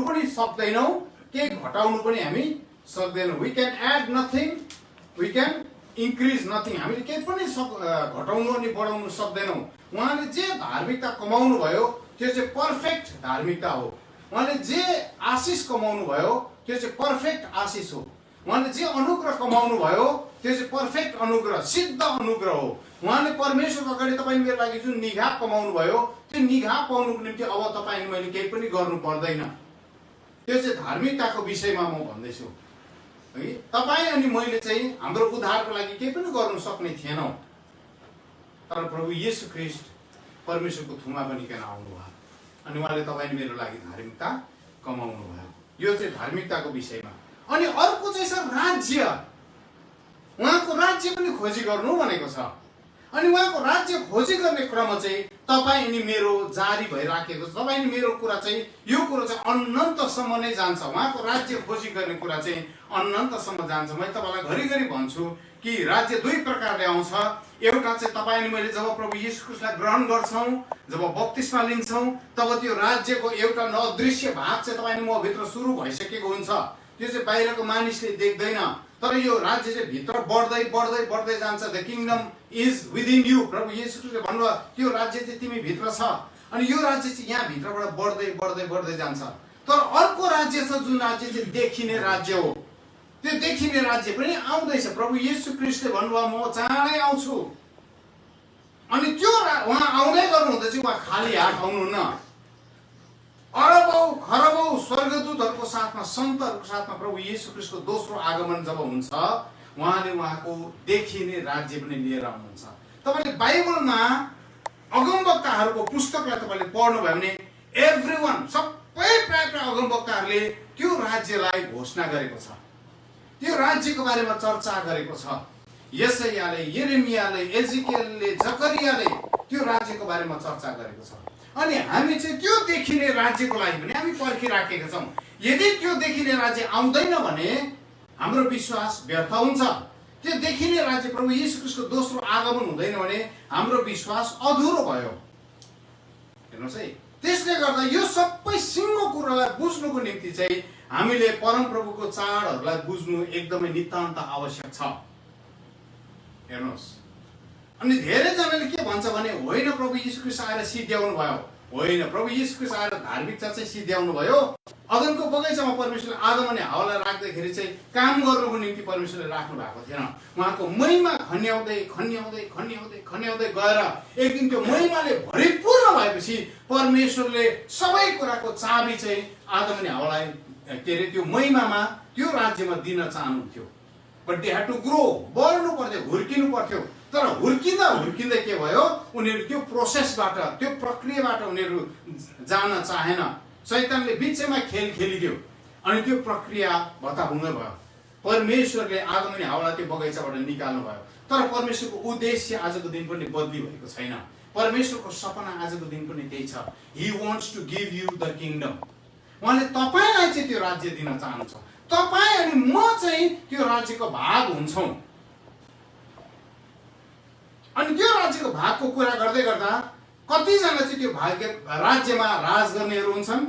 पनि सक्दैनौँ, केही घटाउनु पनि हामी सक्दैनौँ। We can add nothing, we can increase nothing. हामीले केही पनि घटाउनु अनि बढाउनु सक्दैनौँ। उहाँले जे धार्मिकता कमाउनु भयो त्यो चाहिँ पर्फेक्ट धार्मिकता हो। उहाँले जे आशिष कमाउनु भयो त्यो चाहिँ पर्फेक्ट आशिष हो। उहाँले जे अनुग्रह कमाउनु भयो त्यो चाहिँ पर्फेक्ट अनुग्रह, सिद्ध अनुग्रह हो। उहाँले परमेश्वरको अगाडि तपाईँ मेरो लागि जुन निगाह कमाउनु भयो त्यो निगाह पाउनुको निम्ति अब तपाईँ मैले केही पनि गर्नु पर्दैन। त्यो चाहिँ धार्मिकताको विषयमा म भन्दैछु है। तपाईँ अनि मैले चाहिँ हाम्रो उद्धारको लागि केही पनि गर्नु सक्ने थिएनौँ, तर प्रभु येशू ख्रीष्ट परमेश्वरको थुमा बनिकन आउनुभयो अनि उहाँले तपाईँ मेरो लागि धार्मिकता कमाउनु भयो। यो चाहिँ धार्मिकताको विषयमा। अनि अर्को चाहिँ छ राज्य। उहाँको राज्य पनि खोजी गर्नु भनेको छ। अनि उहाँको राज्य खोजी गर्ने क्रम चाहिँ तपाईँ अनि मेरो जारी भइराखेको छ। तपाईँ अनि मेरो कुरा चाहिँ यो कुरो चाहिँ अनन्तसम्म नै जान्छ। उहाँको राज्य खोजी गर्ने कुरा चाहिँ अनन्तसम्म जान्छ। मैले तपाईँलाई घरिघरि भन्छु कि राज्य दुई प्रकारले आउँछ। एउटा चाहिँ तपाईँ अनि मैले जब प्रभु येशू ख्रीष्टलाई ग्रहण गर्छौँ, जब बप्तिस्मा लिन्छौँ, तब त्यो राज्यको एउटा अदृश्य भाग चाहिँ तपाईँ अनि म भित्र सुरु भइसकेको हुन्छ। त्यो चाहिँ बाहिरको मानिसले देख्दैन, तर यो राज्य चाहिँ भित्र बढ्दै बढ्दै बढ्दै जान्छ। The kingdom is within you. प्रभु येशू ख्रीष्टले भन्नुभयो त्यो राज्य चाहिँ तिमी भित्र छ। अनि यो राज्य चाहिँ यहाँ भित्रबाट बढ्दै बढ्दै बढ्दै जान्छ। तर अर्को राज्य छ जुन राज्य चाहिँ देखिने राज्य हो। त्यो देखिने राज्य पनि आउँदैछ। प्रभु येशू ख्रीष्टले भन्नुभयो म चाँडै आउँछु। अनि त्यो उहाँ आउँदै गर्नुहुँदा चाहिँ उहाँ खाली हात आउनुहुन्न। अरबौं खरबौं स्वर्गदूतहरूको साथमा, सन्तहरूको साथमा प्रभु येशू ख्रीष्टको दोस्रो आगमन जब हुन्छ, उहाँले उहाँको देखिने राज्य पनि लिएर आउनुहुन्छ। तपाईँले बाइबलमा अगमवक्ताहरूको पुस्तकलाई तपाईँले पढ्नुभयो भने एभ्रीवन, सबै प्राय अगमवक्ताहरूले त्यो राज्यलाई घोषणा गरेको छ, त्यो राज्यको बारेमा चर्चा गरेको छ। यशायाले, यिर्मयाले, एजिकियलले, जकरियाले त्यो राज्यको बारेमा चर्चा गरेको छ। अनि हामी चाहिँ त्यो देखिने राज्यको लागि पनि हामी पर्खिराखेका छौँ। यदि त्यो देखिने राज्य आउँदैन भने हाम्रो विश्वास व्यर्थ हुन्छ। त्यो देखिने राज्य प्रभु येशू ख्रीष्टको दोस्रो आगमन हुँदैन भने हाम्रो विश्वास अधुरो भयो। हेर्नुहोस् है, त्यसले गर्दा यो सबै सिङ्गो कुरालाई बुझ्नुको निम्ति चाहिँ हामीले परमप्रभुको चाडहरूलाई बुझ्नु एकदमै नितान्त आवश्यक छ। हेर्नुहोस्, अनि धेरैजनाले के भन्छ भने होइन प्रभु येशू ख्रीष्ट आएर सिद्ध्याउनु भयो। होइन, प्रभु येशू ख्रीष्ट आएर धार्मिकता चाहिँ सिद्ध्याउनु भयो। अदनको बगैँचामा परमेश्वरले आदम अनि हावालाई राख्दाखेरि चाहिँ काम गर्नुको निम्ति परमेश्वरले राख्नु भएको थिएन। उहाँको महिमा खन्याउँदै खन्याउँदै खन्याउँदै खन्याउँदै गएर एक दिन त्यो महिमाले भरिपूर्ण भएपछि परमेश्वरले सबै कुराको चाबी चाहिँ आदम अनि हावालाई के अरे त्यो महिमामा, त्यो राज्यमा दिन चाहनुहुन्थ्यो। But they had to grow, बढ्नु पर्थ्यो, हुर्किनु पर्थ्यो। तर हुर्किँदा हुर्किँदै के भयो, उनीहरू त्यो प्रोसेसबाट, त्यो प्रक्रियाबाट उनीहरू जान चाहेन। शैतानले बिचैमा खेल खेलिदियो अनि त्यो प्रक्रिया भत्ताभुङ्ग भयो। परमेश्वरले आदम अनि हावालाई त्यो बगैँचाबाट निकाल्नु भयो। तर परमेश्वरको उद्देश्य आजको दिन पनि बदली भएको छैन। परमेश्वरको सपना आजको दिन पनि त्यही छ। He wants to give you the kingdom. उहाँले तपाईँलाई चाहिँ त्यो राज्य दिन चाहनुहुन्छ। तपाईँ अनि म चाहिँ त्यो राज्यको भाग हुन्छौँ। अनि त्यो राज्यको भागको कुरा गर्दै गर्दा कतिजना चाहिँ त्यो भाग्य राज्यमा राज गर्नेहरू हुन्छन्,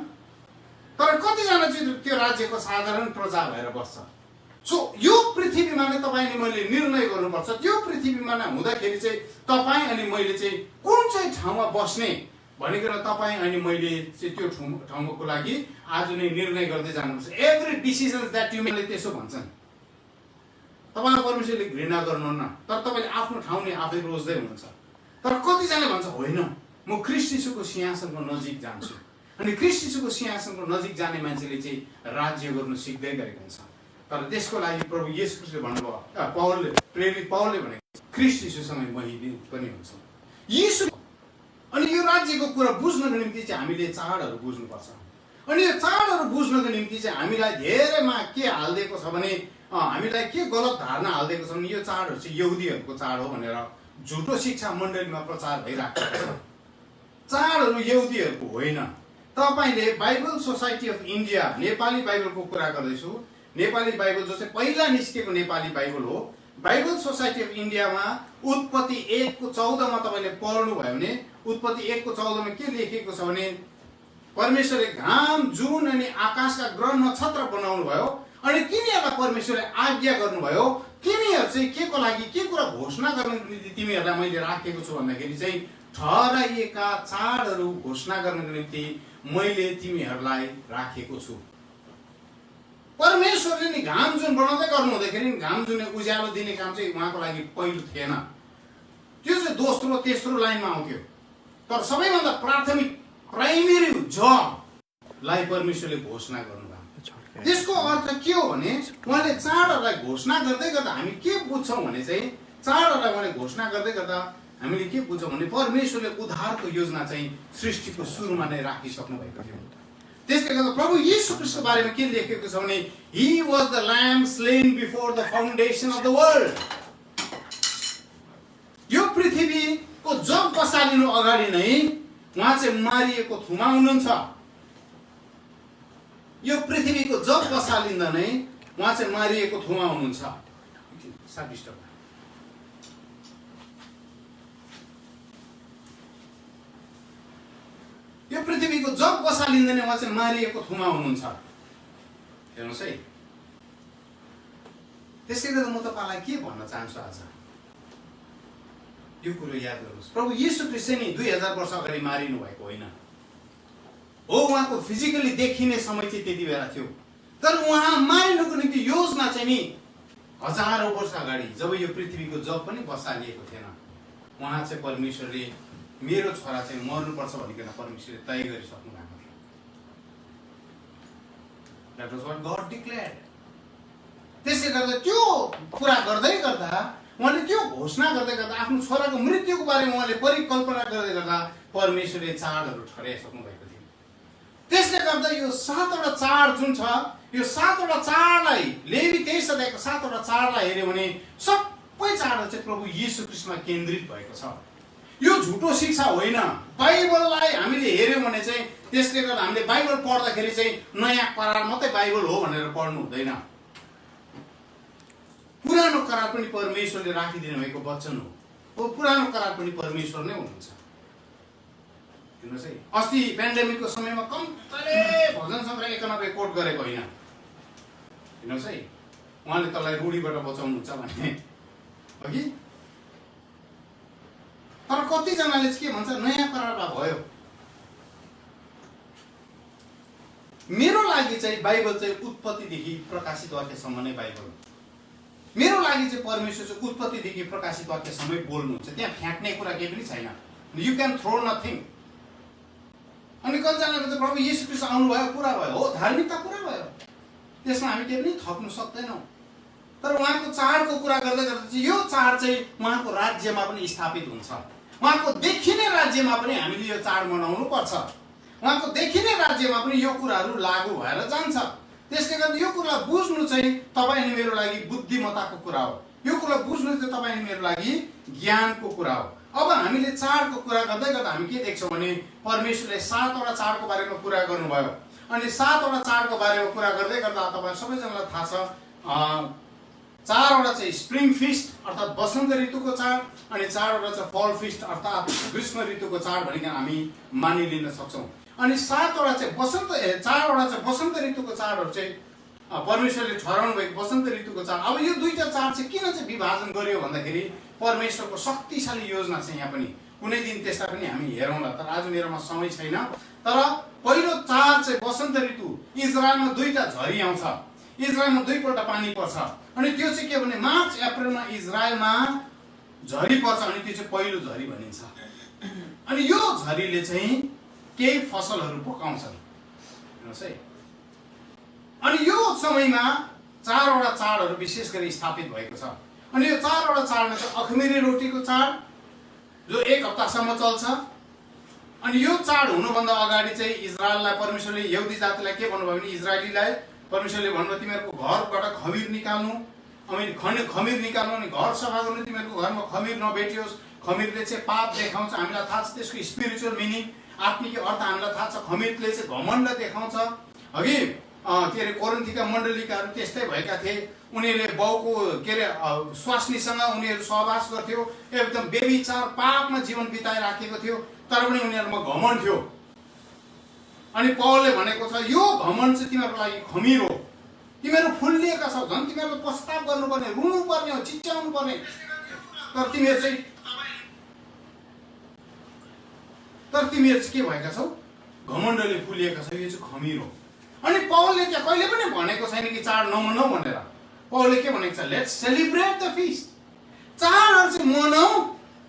तर कतिजना चाहिँ त्यो राज्यको साधारण प्रजा भएर बस्छ। सो यो पृथ्वीमा नै तपाईँ अनि मैले निर्णय गर्नुपर्छ। त्यो पृथ्वीमा नै हुँदाखेरि चाहिँ तपाईँ अनि मैले चाहिँ कुन चाहिँ ठाउँमा बस्ने भनिकन तपाईँ अनि मैले चाहिँ त्यो ठाउँको लागि आज नै निर्णय गर्दै जानुपर्छ। Every decision that you make, त्यसो भन्छन्। तपाईँलाई परमेश्वरले घृणा गर्नुहुन्न, तर तपाईँले आफ्नो ठाउँ नै आफै रोज्दै हुनुहुन्छ। तर कतिजनाले भन्छ होइन, म ख्रीष्ट यीशुको सिंहासनको नजिक जान्छु। अनि ख्रीष्ट यीशुको सिंहासनको नजिक जाने मान्छेले चाहिँ राज्य गर्नु सिक्दै गरेको हुन्छ। तर त्यसको लागि प्रभु येशू ख्रीष्टले भन्नुभयो, पावलले, प्रेरित पावलले भने ख्रीष्ट यीशुसँग महिमा पनि हुन्छ। यीशु अनि यो राज्यको कुरा बुझ्नको निम्ति चाहिँ हामीले चाडहरू बुझ्नुपर्छ। अनि यो चाडहरू बुझ्नको निम्ति चाहिँ हामीलाई धेरैमा के हालिदिएको छ भने, हामीलाई के गलत धारणा हालिदिएको छ भने यो चाडहरू चाहिँ यहुदीहरूको चाड हो भनेर झुटो शिक्षा मण्डलीमा प्रचार भइरहेको छ। चाडहरू यहुदीहरूको होइन। तपाईँले Bible society of India, Nepali बाइबलको कुरा गर्दैछु, नेपाली बाइबल जो चाहिँ पहिला निस्केको नेपाली बाइबल हो, बाइबल सोसाइटी अफ इन्डियामा उत्पत्ति 1:14 तपाईँले पढ्नु भयो भने उत्पत्ति 1:14 के लेखेको छ भने परमेश्वरले घाम, जुन अनि आकाशका ग्रह नक्षत्र बनाउनु भयो अनि तिनीहरूलाई परमेश्वरले आज्ञा गर्नुभयो तिमीहरू चाहिँ के को लागि के कुरा घोषणा गर्नको निम्ति तिमीहरूलाई मैले राखेको छु भन्दाखेरि चाहिँ ठहराइएका चाडहरू घोषणा गर्नको निम्ति मैले तिमीहरूलाई राखेको छु। परमेश्वरले नि घाम जुन बनाउँदै गर्नु हुँदाखेरि घाम जुनले उज्यालो दिने काम चाहिँ उहाँको लागि पहिलो थिएन, त्यो चाहिँ दोस्रो तेस्रो लाइनमा आउँथ्यो। तर सबैभन्दा प्राथमिक प्राइमेरी जबलाई परमेश्वरले घोषणा गर्नुभयो। त्यसको अर्थ के हो भने उहाँले चाडहरूलाई घोषणा गर्दै गर्दा हामी के बुझ्छौँ भने चाहिँ चाडहरूलाई उहाँले घोषणा गर्दै गर्दा हामीले के बुझ्छौँ भने परमेश्वरले उद्धारको योजना चाहिँ सृष्टिको सुरुमा नै राखिसक्नु भएको थियो। त्यसले गर्दा प्रभु यीशु ख्रीष्टको बारेमा के लेखेको छ भने he was the lamb slain before the foundation of the world. यो पृथ्वीको जग बसालिनु अगाडि नै उहाँ चाहिँ मारिएको थुमा हुनुहुन्छ। यो पृथ्वीको जग बसालिँदा नै उहाँ चाहिँ मारिएको थुमा हुनुहुन्छ। यो पृथ्वीको जग बसालिँदा नै उहाँ चाहिँ मारिएको थुमा हुनुहुन्छ। हेर्नुहोस् है, त्यसै गर्दा म तपाईँलाई के भन्न चाहन्छु आज यो कुरो याद गर्नुहोस्। प्रभु यीशु ख्रीष्ट नि 2000 वर्ष अगाडि मारिनु भएको होइन हो। उहाँको फिजिकली देखिने समय चाहिँ त्यति बेला थियो, तर उहाँ मारिनुको निम्ति योजना चाहिँ नि हजारौं वर्ष अगाडि जब यो पृथ्वीको जग पनि बसालिएको थिएन उहाँ चाहिँ परमेश्वरले मेरो छोरा चाहिँ मर्नुपर्छ भनिकन परमेश्वरले तय गरिसक्नु भएको थियो। That was what God declared. त्यसले गर्दा त्यो कुरा गर्दै गर्दा उहाँले त्यो घोषणा गर्दै गर्दा आफ्नो छोराको मृत्युको बारेमा उहाँले परिकल्पना गर्दै गर्दा परमेश्वरले चाडहरू ठहराइसक्नु भएको थियो। त्यसले गर्दा यो 7वटा चाड जुन छ यो 7वटा चाडलाई लेवी 23 अध्यायको 7वटा चाडलाई हेर्यो भने सबै चाडहरू चाहिँ प्रभु यीशु ख्रीष्टमा केन्द्रित भएको छ। यो झुटो शिक्षा होइन। बाइबललाई हामीले हेर्यौँ भने चाहिँ त्यसले गर्दा हामीले बाइबल पढ्दाखेरि चाहिँ नयाँ करार मात्रै बाइबल हो भनेर पढ्नु हुँदैन। पुरानो करार पनि परमेश्वरले राखिदिनु भएको वचन हो। पुरानो करार पनि परमेश्वर नै हुनुहुन्छ। हेर्नुहोस् है, अस्ति पेन्डेमिकको समयमा कम्तीले भजन सङ्ग्रह 91 कोट गरेको होइन। हेर्नुहोस् है, उहाँले तँलाई रूढीबाट बचाउनुहुन्छ भने हो कि, तर कतिजनाले के भन्छ नयाँ करारमा भयो। मेरो लागि चाहिँ बाइबल चाहिँ उत्पत्तिदेखि प्रकाशित वाक्यसम्म नै बाइबल हो। मेरो लागि चाहिँ परमेश्वर चाहिँ उत्पत्तिदेखि प्रकाशित वाक्यसम्मै बोल्नुहुन्छ, त्यहाँ फ्याँक्ने कुरा केही पनि छैन। You can throw nothing. अनि कतिजनाले चाहिँ प्रभु यीशु ख्रीष्ट आउनुभयो पुरा भयो, हो धार्मिकता पुरा भयो, त्यसमा हामी केही पनि थप्नु सक्दैनौँ। तर उहाँको चाडको कुरा गर्दै गर्दा चाहिँ यो चाड चाहिँ उहाँको राज्यमा पनि स्थापित हुन्छ। उहाँको देखिने राज्यमा पनि हामीले यो चाड मनाउनु पर्छ। उहाँको देखिने राज्यमा पनि यो कुराहरू लागू भएर जान्छ। त्यसले गर्दा यो कुरा बुझ्नु चाहिँ तपाईँ अनि मेरो लागि बुद्धिमत्ताको कुरा हो। यो कुरा बुझ्नु चाहिँ तपाईँ अनि मेरो लागि ज्ञानको कुरा हो। अब हामीले चाडको कुरा गर्दै गर्दा हामी के देख्छौँ भने परमेश्वरले 7वटा चाडको बारेमा कुरा गर्नुभयो। अनि 7वटा चाडको बारेमा कुरा गर्दै गर्दा तपाईँ सबैजनालाई थाहा छ 4वटा चाहिँ स्प्रिङ फिस्ट अर्थात् वसन्त ऋतुको चाड अनि 4वटा चाहिँ फल फिस्ट अर्थात् ग्रीष्म ऋतुको चाड भनिकन हामी मानिलिन सक्छौँ। अनि 7वटा चाहिँ 4वटा चाहिँ वसन्त ऋतुको चाडहरू चाहिँ परमेश्वरले ठहराउनु भएको वसन्त ऋतुको चाड। अब यो दुईटा चाड चाहिँ किन चाहिँ विभाजन गर्यो भन्दाखेरि परमेश्वरको शक्तिशाली योजना चाहिँ यहाँ पनि कुनै दिन त्यसलाई पनि हामी हेरौँला, तर आज मेरोमा समय छैन। तर पहिलो चाड चाहिँ वसन्त ऋतु। इजरायलमा 2टा झरी आउँछ, इजरायलमा 2 पल्ट पानी पर्छ। अनि त्यो चाहिँ के भने मार्च अप्रिलमा इजरायलमा झरी पर्छ अनि त्यो चाहिँ पहिलो झरी भनिन्छ। अनि यो झरीले चाहिँ केही फसलहरू पकाउँछन्। हेर्नुहोस् है, अनि यो समयमा 4वटा चाडहरू विशेष गरी स्थापित भएको छ। अनि यो 4वटा चाडमा चाहिँ अखमिरी रोटीको चाड जो 1 हप्तासम्म चल्छ। अनि यो चाड हुनुभन्दा अगाडि चाहिँ इजरायललाई परमेश्वरले यहुदी जातिलाई के भन्नुभयो भने इजरायलीलाई परमेश्वरले भन्नुभयो तिमीहरूको घरबाट खमीर निकाल्नु, अनि खमीर निकाल्नु अनि घर सफा गर्नु, तिमीहरूको घरमा खमीर नभेटियोस्। खमीरले चाहिँ पाप देखाउँछ, हामीलाई थाहा छ त्यसको स्पिरिचुअल मिनिङ आत्मिक अर्थ हामीलाई थाहा छ। खमीरले चाहिँ घमण्ड देखाउँछ। अघि के अरे कोरिन्थीका मण्डलीकाहरू त्यस्तै भएका थिए। उनीहरूले बाउको के अरे स्वास्नीसँग उनीहरू सहवास गर्थ्यो, एकदम बेविचार पापमा जीवन बिताइराखेको थियो, तर पनि उनीहरूमा घमण्ड थियो। अनि पौलले भनेको छ यो घमण्ड चाहिँ तिमीहरूको लागि खमीर हो, तिमीहरू फुल्लिएका छौ, झन् तिमीहरूले पश्चाताप गर्नुपर्ने, रुनु पर्ने हो, चिच्याउनु पर्ने, तर तिमीहरू चाहिँ के भएका छौ? घमण्डले फुलिएका छौ, यो चाहिँ खमीर हो। अनि पौलले त्यहाँ कहिले पनि भनेको छैन कि चाड नमनाऊ भनेर। पौलले के भनेको छ? Let's celebrate the feast. चाडहरू चाहिँ मनाऊ,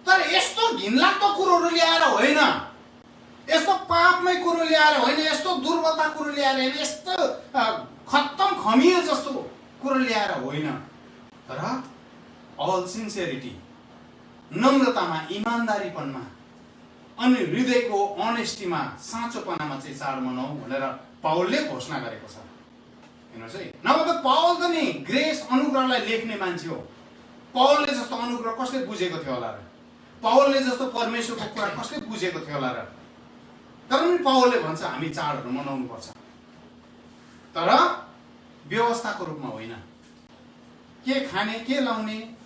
तर यस्तो घिनलाग्दो कुरोहरू ल्याएर होइन, यस्तो पापमै कुरो ल्याएर होइन, यस्तो दुर्बलता कुरो ल्याएर होइन, यस्तो खत्तम खमीर जस्तो कुरो ल्याएर होइन, तर अल सिन्सियरिटी, नम्रतामा, इमान्दारीपनमा अनि हृदयको अनेस्टीमा, साँचोपनामा चाहिँ चाड मनाऊ भनेर पावलले घोषणा गरेको छ। हेर्नुहोस् है, नभए त पावल त नि ग्रेस अनुग्रहलाई लेख्ने मान्छे हो। पावलले जस्तो अनुग्रह कसले बुझेको थियो होला र? पावलले जस्तो परमेश्वरको कुरा कसले बुझेको थियो होला र? तर पनि पावलले भन्छ हामी चाडहरू मनाउनु पर्छ, तर व्यवस्थाको रूपमा होइन। के खाने, के लाउने,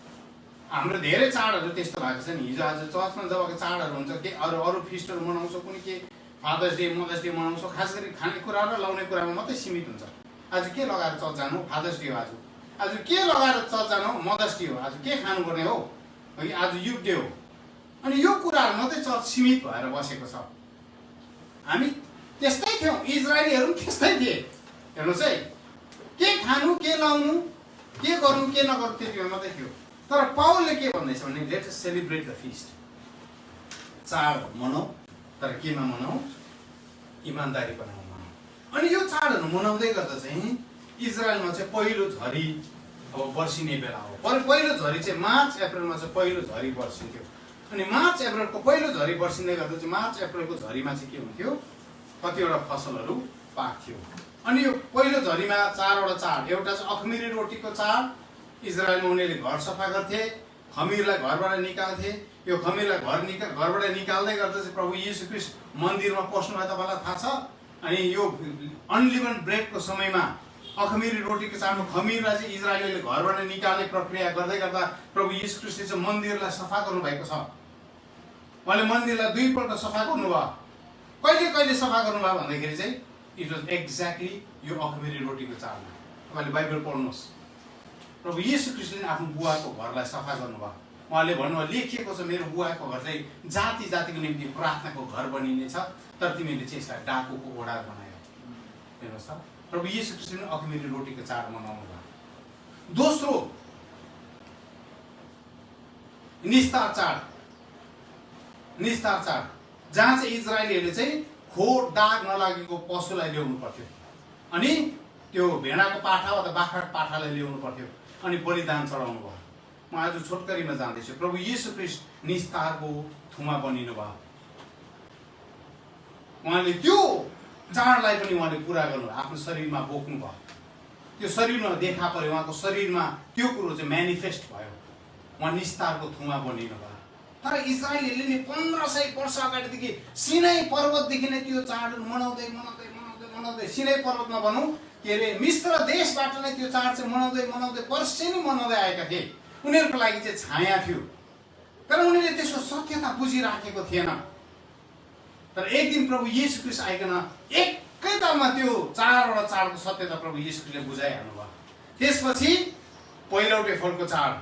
हाम्रो धेरै चाडहरू त्यस्तो भएको छ नि। हिजो आज चर्चमा जब चाडहरू हुन्छ, के अरू फिस्टहरू मनाउँछौँ, कुनै के फादर्स डे, मदर्स डे मनाउँछौँ, खास गरी खानेकुरा र लाउने कुरामा मात्रै सीमित हुन्छ। आज के लगाएर चर्च जानु? फादर्स डे हो आज। आज के लगाएर चर्च जानु? मदर्स डे हो। आज के खानुपर्ने हो? आज युथ डे हो। अनि यो कुराहरू मात्रै चर्च सीमित भएर बसेको छ। हामी त्यस्तै थियौँ, इजरायलीहरू पनि त्यस्तै थिए। हेर्नुहोस् है, के खानु, के लाउनु, के गर्नु, के नगर्नु, त्यतिमा मात्रै थियो। तर पावलले के भन्दैछ भने लेट्स सेलिब्रेट द फिस्ट। चाड मनाऊ, तर केमा मनाऊ? इमान्दारीपनामा मनाऊ। अनि यो चाडहरू मनाउँदै गर्दा चाहिँ इजरायलमा चाहिँ पहिलो झरी अब बर्सिने बेला हो। पहिलो झरी चाहिँ मार्च अप्रिलमा चाहिँ पहिलो झरी बर्सिन्थ्यो। अनि मार्च अप्रिलको पहिलो झरी बर्सिँदै गर्दा चाहिँ मार्च अप्रिलको झरीमा चाहिँ के हुन्थ्यो? कतिवटा फसलहरू पाक्थ्यो। अनि यो पहिलो झरीमा चारवटा चाड, एउटा चाहिँ अखमिरी रोटीको चाड, इजरायलमा उनीहरूले घर सफा गर्थे, खमीरलाई घरबाट निकाल्थे। यो खमीरलाई घरबाट निकाल्दै गर्दा चाहिँ प्रभु येशू ख्रीष्ट मन्दिरमा पस्नुभयो, तपाईँलाई थाहा छ। अनि यो अनलिभन ब्रेडको समयमा अखमिरी रोटीको चाडमा खमीरलाई चाहिँ इजरायलीले घरबाट निकाल्ने प्रक्रिया गर्दै गर्दा प्रभु येशू ख्रीष्टले चाहिँ मन्दिरलाई सफा गर्नुभएको छ। उहाँले मन्दिरलाई दुईपल्ट सफा गर्नुभयो। कहिले कहिले सफा गर्नुभयो भन्दाखेरि चाहिँ इट वाज एक्ज्याक्टली यो अखमिरी रोटीको चाडमा। तपाईँले बाइबल पढ्नुहोस्, प्रभु येशू ख्रीष्टले आफ्नो बुवाको घरलाई सफा गर्नुभयो। उहाँले भन्नुभयो, लेखिएको छ मेरो बुवाको घर चाहिँ जाति जातिको निम्ति प्रार्थनाको घर बनिनेछ, तर तिमीले चाहिँ यसलाई डाकुको ओडा बनायो। हेर्नुहोस् त, प्रभु येशू ख्रीष्टले अखमिरी रोटीको चाड मनाउनु भयो। दोस्रो निस्तार चाड, जहाँ चाहिँ इजरायलीहरूले चाहिँ खोर दाग नलागेको पशुलाई ल्याउनु पर्थ्यो, अनि त्यो भेडाको पाठा वा त बाख्राको पाठालाई ल्याउनु पर्थ्यो, अनि बलिदान चढाउनु भयो। म आज छोटकरीमा जाँदैछु। प्रभु येशू ख्रीष्ट निस्तारको थुमा बनिनु भयो। उहाँले त्यो चाडलाई पनि उहाँले पुरा गर्नुभयो, आफ्नो शरीरमा बोक्नु भयो। त्यो शरीरमा देखा पर्यो, उहाँको शरीरमा त्यो कुरो चाहिँ म्यानिफेस्ट भयो। उहाँ निस्तारको थुमा बनिनु भयो। तर इजरायलीले नि 1500 वर्ष अगाडिदेखि सिनै पर्वतदेखि नै त्यो चाडहरू मनाउँदै सिनै पर्वतमा भनौँ के अरे मिश्र देशबाट नै त्यो चाड चाहिँ मनाउँदै वर्षेनी मनाउँदै आएका थिए। उनीहरूको लागि चाहिँ छाया थियो, तर उनीहरूले त्यसको सत्यता बुझिराखेको थिएन। तर एक दिन प्रभु येशू ख्रीष्ट आइकन एकैतालमा त्यो चारवटा चाडको सत्यता प्रभु येशू ख्रीष्टले बुझाइहाल्नु भयो। त्यसपछि पहिलौटे फलको चाड,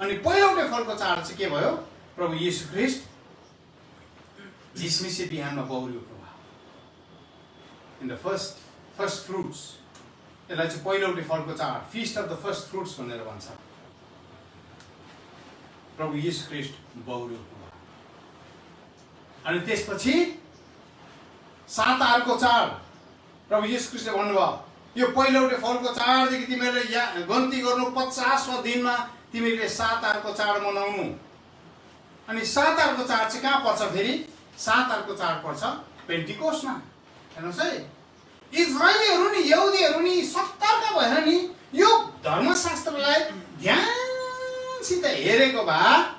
अनि पहिलौटे फलको चाड चाहिँ के भयो? प्रभु येशू ख्रीष्ट झिसमिसे बिहानमा बौरी उठ्नु भयो। इन द फर्स्ट फ्रुट्स, यसलाई चाहिँ पहिलौटे फलको चाड, feast of the first fruits भनेर भन्छ। प्रभु येशू ख्रीष्ट बौरी उठ्नु भयो। अनि त्यसपछि सातारको चाड, प्रभु येशू ख्रीष्टले भन्नुभयो यो पहिलौटे फलको चाडदेखि तिमीहरूले गन्ती गर्नु, 50वाँ दिनमा तिमीहरूले सातारको चाड मनाउनु। अनि सातारको चाड चाहिँ कहाँ पर्छ फेरि? सातारको चाड पर्छ पेन्टिकोस्टमा। हेर्नुहोस् है, इजरायलीहरू नि यहुदीहरू नि सतर्क भएर नि यो धर्मशास्त्रलाई ध्यानसित हेरेको भए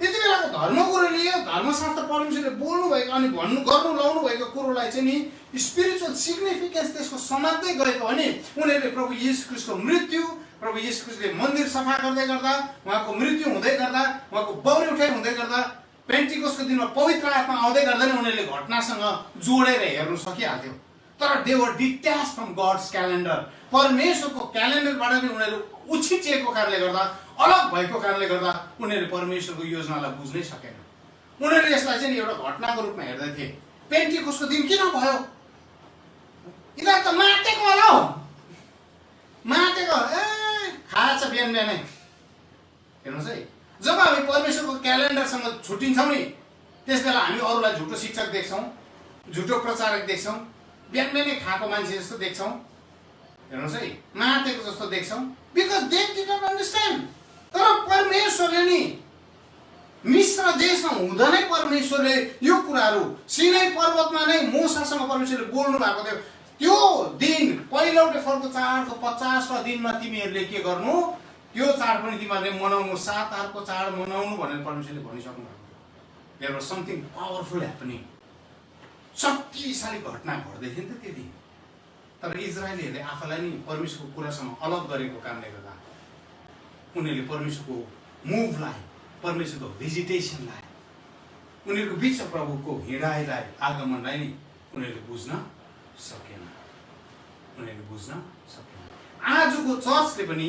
त्यति बेलाको धर्मगुरुले यो धर्मशास्त्र परमेश्वरले बोल्नु भएको अनि गर्नु लाउनु भएको कुरोलाई चाहिँ नि स्पिरिचुअल सिग्निफिकेन्स त्यसको समात्दै गएको भने उनीहरूले प्रभु येशू ख्रीष्टको मृत्यु, प्रभु येशू ख्रीष्टले मन्दिर सफा गर्दै गर्दा, उहाँको मृत्यु हुँदै गर्दा, उहाँको बौरी उठाइ हुँदै गर्दा पेन्टिकोस्टको दिनमा पवित्र आत्मा आउँदै गर्दा नै उनीहरूले घटनासँग जोडेर हेर्न सकिहाल्थ्यो। तर they were detach from gods calendar. परमेश्वरको क्यालेन्डरबाट नै उनीहरू उछिटिएको कारणले गर्दा, अलग भएको कारणले गर्दा उनीहरूले परमेश्वरको योजनालाई बुझ्नै सकेन। उनीहरूले यसलाई चाहिँ एउटा घटनाको रूपमा हेर्दै थिए। पेन्टिकोस्टको दिन किन भयो? यिनीहरू त मातेको होला हौ, मातेको खाएछ बिहान बिहानै। हेर्नुहोस् है, जब हामी परमेश्वरको क्यालेन्डरसँग छुट्टिन्छौँ नि, त्यस बेला हामी अरूलाई झुटो शिक्षक देख्छौँ, झुटो प्रचारक देख्छौँ, बिहान बिहानै खाएको मान्छे जस्तो देख्छौँ। हेर्नुहोस् है, मातेको जस्तो देख्छौँ, because they did not understand. तर परमेश्वरले नि मिश्र देशमा हुँदा नै परमेश्वरले यो कुराहरू सिनै पर्वतमा नै मोसासँग परमेश्वरले बोल्नु भएको थियो। त्यो दिन पहिलौटे फलको चाडको 50वाँ दिनमा तिमीहरूले के गर्नु, त्यो चाड पनि तिमीहरूले मनाउनु, 7 तारको चाड मनाउनु भनेर परमेश्वरले भनिसक्नु भएको थियो। There was something powerful happening. शक्तिशाली घटना घट्दै थियो नि त त्यो दिन। तर इजरायलीहरूले आफूलाई नि परमेश्वरको कुरासँग अलग गरेको कारणले गर्दा उनीहरूले परमेश्वरको मुभलाई, परमेश्वरको भिजिटेसनलाई, उनीहरूको बिचमा प्रभुको हिँडाइलाई, आगमनलाई नि उनीहरूले बुझ्न सकेन। आजको चर्चले पनि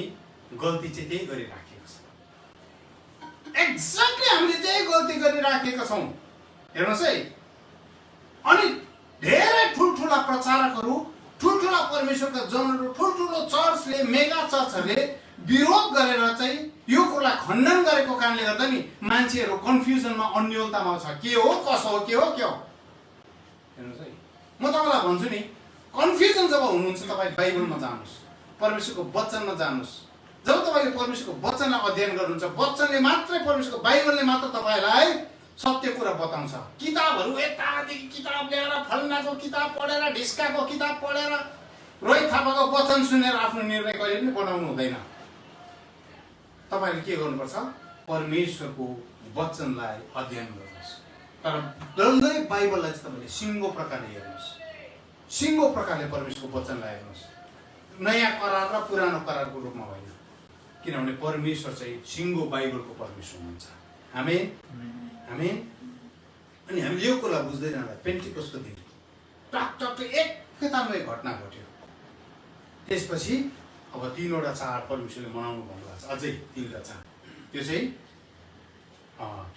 गल्ती चाहिँ त्यही गरिराखेको छ। एक्ज्याक्टली हामीले त्यही गल्ती गरिराखेका छौँ। हेर्नुहोस् है, अनि धेरै ठुल्ठुला प्रचारकहरू, ठुल्ठुला परमेश्वरका जनहरू, ठुल्ठुलो चर्चले, मेगा चर्चहरूले विरोध गरेर चाहिँ यो कुरालाई खण्डन गरेको कारणले गर्दा नि मान्छेहरू कन्फ्युजनमा, अन्योलतामा छ। के हो, कसो हो, के हो, के हो। हेर्नुहोस् है, म तपाईँलाई भन्छु नि, कन्फ्युजन जब हुनुहुन्छ तपाईँ बाइबलमा जानुहोस्, परमेश्वरको वचनमा जानुहोस्। जब तपाईँले परमेश्वरको वचनलाई अध्ययन गर्नुहुन्छ, वचनले मात्रै, परमेश्वरको बाइबलले मात्र तपाईँलाई सत्य कुरा बताउँछ। किताबहरू यतादेखि किताब ल्याएर, फल्नाको किताब पढेर, ढिस्काको किताब पढेर, रोहित थापाको वचन सुनेर आफ्नो निर्णय कहिले पनि बनाउनु हुँदैन। तपाईँले के गर्नुपर्छ, परमेश्वरको वचनलाई अध्ययन गर्नुहोस्। तर डल्लै बाइबललाई चाहिँ तपाईँले सिङ्गो प्रकारले हेर्नुहोस्, सिङ्गो प्रकारले परमेश्वरको वचनलाई हेर्नुहोस्, नयाँ करार र पुरानो करारको रूपमा होइन। किनभने परमेश्वर चाहिँ सिङ्गो बाइबलको परमेश्वर हुनुहुन्छ। आमेन, आमेन। अनि हामीले यो कुरा बुझ्दै जाँदा पेन्टिकोस्टको दिन टक एकैतालमै घटना घट्यो। त्यसपछि अब 3वटा चाड परमेश्वरले मनाउनु भन्नुभएको छ, अझै 3टा चाड। त्यो चाहिँ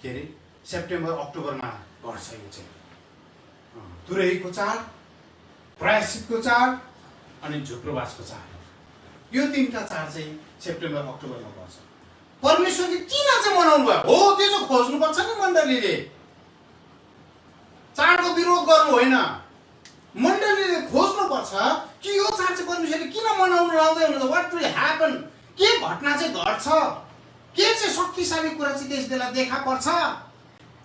के अरे सेप्टेम्बर अक्टोबरमा घट्छ। यो चाहिँ तुरहीको चाड, प्रायश्चितको चाड अनि झुक्रोबासको चाड। यो 3टा चाड चाहिँ सेप्टेम्बर अक्टोबरमा पर्छ। परमेश्वरले किन चाहिँ मनाउनु भयो हो, त्यो चाहिँ खोज्नुपर्छ नि मण्डलीले। चाडको विरोध गर्नु होइन, मण्डलीले खोज्नुपर्छ कि यो चाड चाहिँ परमेश्वरले किन मनाउनु लाउँदै हुनुहुन्छ। वाट विल ह्यापन, के घटना चाहिँ घट्छ, के चाहिँ शक्तिशाली कुरा चाहिँ त्यस बेला देखा पर्छ।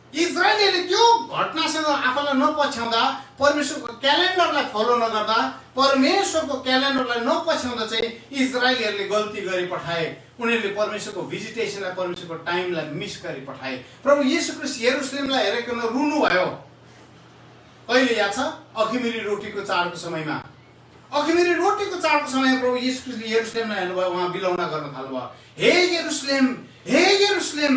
इजरायलीले त्यो घटनासँग आफूलाई नपछ्याउँदा, परमेश्वरको क्यालेन्डरलाई फलो नगर्दा, परमेश्वरको क्यालेन्डरलाई नपछ्याउँदा चाहिँ इजरायलीहरूले गल्ती गरी पठाए। उनीहरूले परमेश्वरको भिजिटेसनलाई, परमेश्वरको टाइमलाई मिस गरी पठाए। प्रभु येशू ख्रीष्ट यरुशलेमलाई हेरेकन रुनु भयो। कहिले याद छ? अखिमिरी रोटीको चाडको समयमा। अखिमिरी रोटीको चाडको समयमा प्रभु येशू ख्रीष्टले यरुशलेमलाई हेर्नुभयो, उहाँ बिलाउन गर्न थाल्नुभयो। हे यरुशलेम, हे यरुशलेम,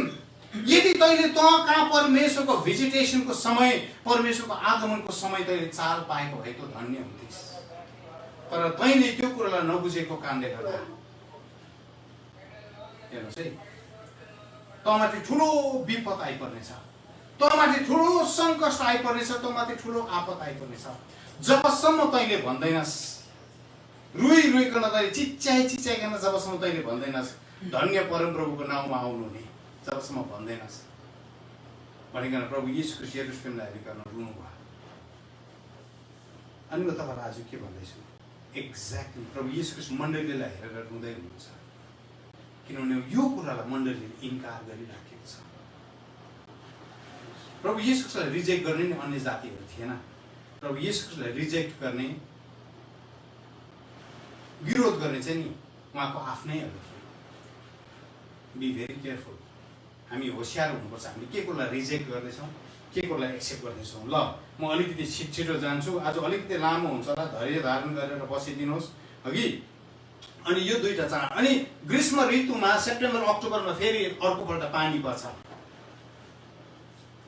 यदि तैँले कहाँ परमेश्वरको भिजिटेसनको समय, परमेश्वरको आगमनको समय तैँले चाल पाएको भए त धन्य हुन्थिस्। तर तैँले त्यो कुरालाई नबुझेको कारणले गर्दा हेर्नुहोस् है, तँमाथि ठुलो विपद आइपर्नेछ, तँमाथि ठुलो सङ्कट आइपर्नेछ, तँमाथि ठुलो आपत आइपर्नेछ। जबसम्म तैँले भन्दैनस्, रुइकन तैँले चिच्याइकन जबसम्म तैँले भन्दैनस् धन्य परमप्रभुको नाउँमा आउनु नि, जबसम्म भन्दैनस् भनिकन प्रभु येशू ख्रीष्ट यरुशलेमलाई हेरिकन रुनु भयो। अनि म तपाईँलाई आज के भन्दैछु, एक्ज्याक्टली प्रभु येशू ख्रीष्ट मण्डलीलाई हेरेर रुँदै हुनुहुन्छ। किनभने यो कुरालाई मण्डलीले इन्कार गरिराखेको छ। प्रभु येशू ख्रीष्टलाई रिजेक्ट गर्ने नि अन्य जातिहरू थिएन। प्रभु येशू ख्रीष्टलाई रिजेक्ट गर्ने, विरोध गर्ने चाहिँ नि उहाँको आफ्नैहरू थिए। बी भेरी केयरफुल, हामी होसियार हुनुपर्छ। हामी के कुरालाई रिजेक्ट गर्दैछौँ, के कुरालाई एक्सेप्ट गर्दैछौँ। ल म अलिकति छिटो जान्छु, आज अलिकति लामो हुन्छ होला, धैर्य धारण गरेर बसिदिनुहोस् अघि। अनि यो 2टा चाड, अनि ग्रीष्म ऋतुमा सेप्टेम्बर अक्टोबरमा फेरि अर्कोपल्ट पानी पर्छ।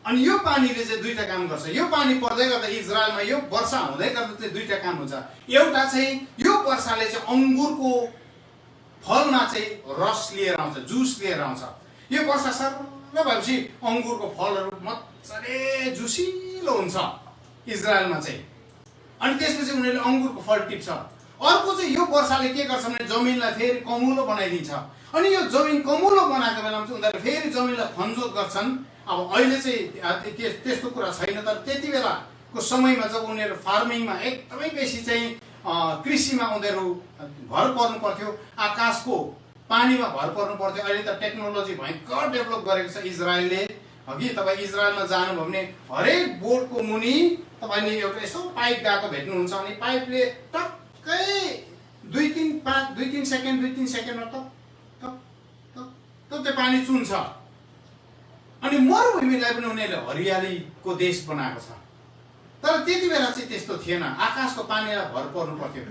अनि यो पानीले चाहिँ दुईटा काम गर्छ। यो पानी पर्दै गर्दा इजरायलमा यो वर्षा हुँदै गर्दा चाहिँ दुईटा काम हुन्छ। एउटा चाहिँ यो वर्षाले चाहिँ अङ्गुरको फलमा चाहिँ रस लिएर आउँछ, जुस लिएर आउँछ। यो वर्षा सर्र भएपछि अङ्गुरको फलहरू मजाले जुसिलो हुन्छ इजरायलमा चाहिँ। अनि त्यसपछि उनीहरूले अङ्गुरको फल टिप्छ। अर्को चाहिँ यो वर्षाले के गर्छ भने जमिनलाई फेरि कमुलो बनाइदिन्छ। अनि यो जमिन कमुलो बनाएको बेलामा चाहिँ उनीहरूले फेरि जमिनलाई खनजोत गर्छन्। अब अहिले चाहिँ त्यस्तो कुरा छैन, तर त्यति बेलाको समयमा जब उनीहरू फार्मिङमा एकदमै बेसी चाहिँ कृषिमा उनीहरू भर पर्नु पर्थ्यो, आकाशको पानीमा भर पर्नु पर्थ्यो। अहिले त टेक्नोलोजी भयङ्कर डेभलप गरेको छ इजरायलले। अघि तपाईँ इजरायलमा जानुभयो भने हरेक बोटको मुनि तपाईँले एउटा यसो पाइप गएको भेट्नुहुन्छ। अनि पाइपले टक्कै 2-3 सेकेन्डमा टक टक टक टक त्यो पानी चुन्छ। अनि मरुभूमिलाई पनि उनीहरूले हरियालीको देश बनाएको छ। तर त्यति बेला चाहिँ त्यस्तो थिएन, आकाशको पानीलाई भर पर्नु पर्थ्यो।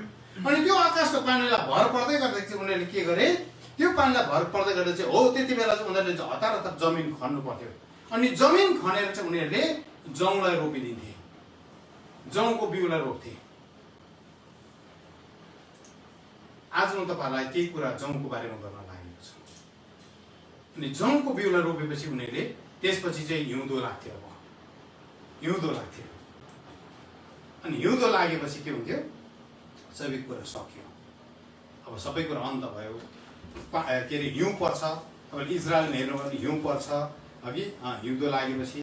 अनि त्यो आकाशको पानीलाई भर पर्दै गर्दा चाहिँ उनीहरूले के गरे, त्यो पानीलाई भर पर्दै गर्दा चाहिँ हो त्यति बेला चाहिँ उनीहरूले हतार हतार जमिन खन्नु पर्थ्यो। अनि जमिन खनेर चाहिँ उनीहरूले जौँलाई रोपिदिन्थे, जौँको बिउलाई रोप्थे। आज म तपाईँहरूलाई केही कुरा जौँको बारेमा गर्न लागेको छु। अनि जौँको बिउलाई रोपेपछि उनीहरूले त्यसपछि चाहिँ हिउँदो लाग्थ्यो। अब हिउँदो लाग्थ्यो। अनि हिउँदो लागेपछि के हुन्थ्यो, सबै कुरा सकियो। अब सबै कुरा अन्त भयो। के अरे हिउँ पर्छ। तपाईँले इजरायलमा हेर्नु भने हिउँ पर्छ। अघि हिउँदो लागेपछि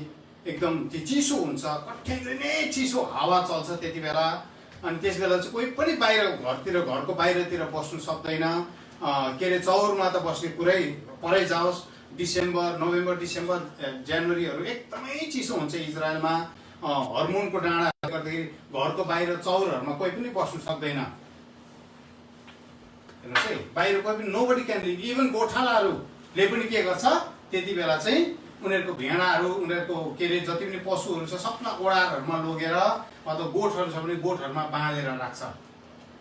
एकदम त्यो चिसो हुन्छ, कठ्याङ्ग्रे नै चिसो हावा चल्छ त्यति बेला। अनि त्यस बेला चाहिँ कोही पनि बाहिर घरको बाहिरतिर बस्नु सक्दैन। के अरे चौरमा त बस्ने कुरै परै जाओस्। नोभेम्बर डिसेम्बर जनवरीहरू एकदमै चिसो हुन्छ इजरायलमा। हर्मोनको डाँडा गर्दाखेरि घरको बाहिर चौरहरूमा कोही पनि बस्नु सक्दैन। हेर्नुहोस् है, बाहिर कोही पनि नोबडी क्यान लिभ। इभन गोठालाहरूले पनि के गर्छ, त्यति बेला चाहिँ उनीहरूको भेडाहरू, उनीहरूको के अरे जति पनि पशुहरू छ सबलाई ओडारहरूमा लगेर अथवा गोठहरू छ भने गोठहरूमा बाँधेर राख्छ।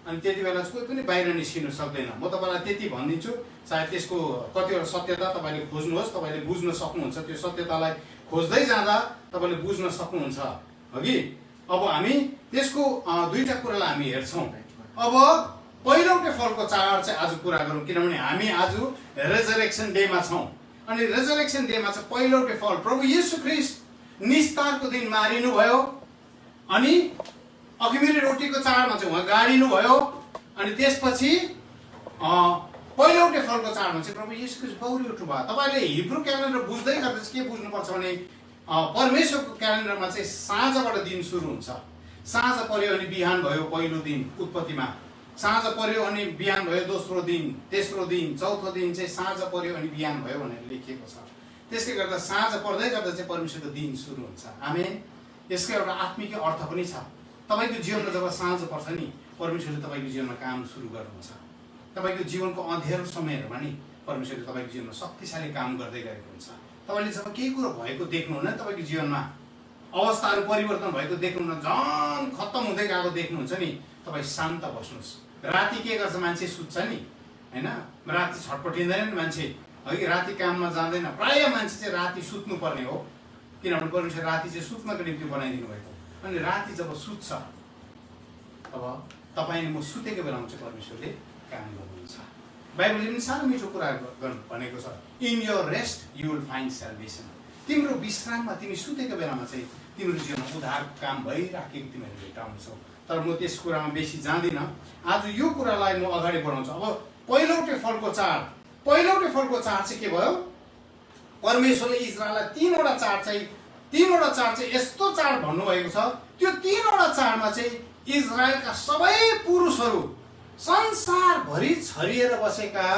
अनि त्यति बेला चाहिँ कोही पनि बाहिर निस्किनु सक्दैन। म तपाईँलाई त्यति भनिदिन्छु, सायद त्यसको कतिवटा सत्यता तपाईँले खोज्नुहोस्, तपाईँले बुझ्न सक्नुहुन्छ। त्यो सत्यतालाई खोज्दै जाँदा तपाईँले बुझ्न सक्नुहुन्छ। अघि अब हामी त्यसको दुईटा कुरालाई हामी हेर्छौँ। अब पहिलौटे फलको चाड चाहिँ आज कुरा गरौँ, किनभने हामी आज रेजरेक्सन डेमा छौँ। अनि रेजरेक्सन डेमा चाहिँ पहिलौटे फल प्रभु येशू ख्रीष्ट निस्तारको दिन मारिनु भयो। अनि अघिल्लो रोटीको चाडमा चाहिँ उहाँ गाडिनु भयो। अनि त्यसपछि पहिलौटे फलको चाडमा चाहिँ प्रभु येशू ख्रीष्ट बौरी उठ्नु भयो। तपाईँले हिब्रू क्यालेन्डर बुझ्दै गर्दा चाहिँ के बुझ्नुपर्छ भने परमेश्वरको क्यालेन्डरमा चाहिँ साँझबाट दिन सुरु हुन्छ। साँझ पर्यो अनि बिहान भयो पहिलो दिन उत्पत्तिमा। साँझ पर्यो अनि बिहान भयो दोस्रो दिन, तेस्रो दिन, चौथो दिन चाहिँ साँझ पर्यो अनि बिहान भयो भनेर लेखिएको छ। त्यसले गर्दा साँझ पर्दै गर्दा चाहिँ परमेश्वरको दिन सुरु हुन्छ। आमेन। यसको एउटा आत्मिक अर्थ पनि छ। तपाईँको जीवनमा जब साँझ पर्छ नि, परमेश्वरले तपाईँको जीवनमा काम सुरु गर्नुहुन्छ। तपाईँको जीवनको अँध्यारो समयहरूमा नि परमेश्वरले तपाईँको जीवनमा शक्तिशाली काम गर्दै गएको हुन्छ। तपाईँले जब केही कुरो भएको देख्नुहुन्न, तपाईँको जीवनमा अवस्थाहरू परिवर्तन भएको देख्नुहुन्न, झन् खत्तम हुँदै गएको देख्नुहुन्छ नि, तपाईँ शान्त बस्नुहोस्। राति के गर्छ, मान्छे सुत्छ नि, होइन? राति छटपटिँदैन नि मान्छे, है? राति काममा जाँदैन। प्रायः मान्छे चाहिँ राति सुत्नुपर्ने हो, किनभने परमेश्वर राति चाहिँ सुत्नको निम्ति बनाइदिनु भएको। अनि राति जब सुत्छ, अब तपाईँ म सुतेको बेलामा चाहिँ परमेश्वरले काम गर्नुहुन्छ। बाइबलले पनि सानो मिठो कुरा भनेको छ, in your rest you will find salvation. तिम्रो विश्राममा, तिमी सुतेको बेलामा चाहिँ तिम्रो जीवनमा उद्धार काम भइराखेको तिमीहरू भेटाउँछौ। तर म त्यस कुरामा बेसी जाँदिनँ। आज यो कुरालाई म अगाडि बढाउँछु। अब पहिलौटे फलको चाड चाहिँ के भयो? परमेश्वरले इजरायललाई तीनवटा चाड चाहिँ यस्तो चाड भन्नुभएको छ। त्यो तीनवटा चाडमा चाहिँ इजरायलका सबै पुरुषहरू, संसारभरि छरिएर बसेका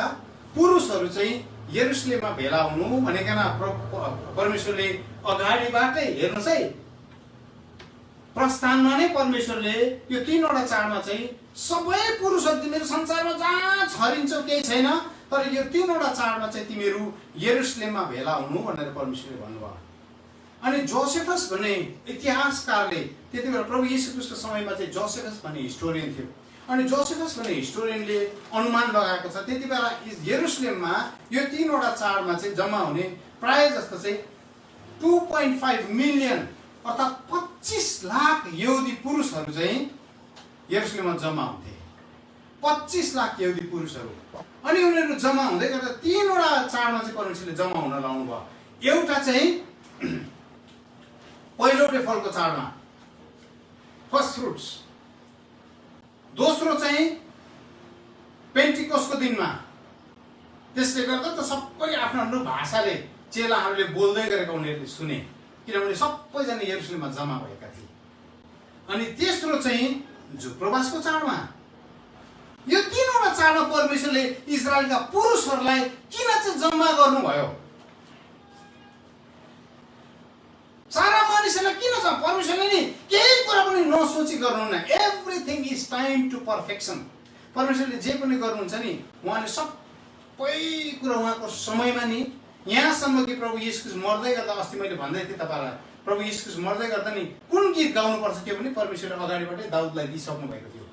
पुरुषहरू चाहिँ यरुशलेममा भेला हुनु भनेकन परमेश्वरले अगाडिबाटै, हेर्नुहोस् है, प्रस्थानमा नै परमेश्वरले यो तीनवटा चाडमा चाहिँ सबै पुरुषहरू तिमीहरू संसारमा जहाँ छरिन्छौ केही छैन, तर यो तीनवटा चाडमा चाहिँ तिमीहरू यरुशलेममा भेला हुनु भनेर परमेश्वरले भन्नुभयो। अनि जोसेफस भन्ने इतिहासकारले, त्यति बेला प्रभु येशू ख्रीष्टको समयमा चाहिँ जोसेफस भन्ने हिस्टोरियन थियो। अनि जोसेफस भन्ने हिस्टोरियनले अनुमान लगाएको छ त्यति बेला यरुशलेममा यो तीनवटा चाडमा चाहिँ जम्मा हुने प्राय जस्तो चाहिँ 2.5 मिलियन अर्थात् 25 लाख यहुदी पुरुषहरू चाहिँ यरुशलेममा जम्मा हुन्थे। 25 लाख यहुदी पुरुषहरू। अनि उनीहरू जम्मा हुँदै गर्दा तीनवटा चाडमा चाहिँ परमेश्वरले जम्मा हुन लाउनु भयो। एउटा चाहिँ पहिलोटे फलको चाडमा, फर्स्ट फ्रुट्स। दोस्रो चाहिँ पेन्टिकोसको दिनमा। त्यसले गर्दा त सबै आफ्नो आफ्नो भाषाले चेलाहरूले बोल्दै गरेको उनीहरूले सुने, किनभने सबैजना यरुशलेममा जम्मा भएका थिए। अनि तेस्रो चाहिँ प्रवासको चाडमा। यो तीनवटा चाडमा परमेश्वरले इजरायलका पुरुषहरूलाई किन चाहिँ जम्मा गर्नुभयो? सारा मानिसहरूलाई किन छ? परमेश्वरले नि केही कुरा पनि नसोची गर्नुहुन्न। Everything is time to perfection. परमेश्वरले जे पनि गर्नुहुन्छ नि उहाँले सबै कुरा उहाँको समयमा नि, यहाँसम्म कि प्रभु येशू ख्रीष्ट मर्दै गर्दा, अस्ति मैले भन्दै थिएँ तपाईँलाई, प्रभु येशू ख्रीष्ट मर्दै गर्दा नि कुन गीत गाउनुपर्छ त्यो पनि परमेश्वरले अगाडिबाटै दाउदलाई दिइसक्नु भएको थियो।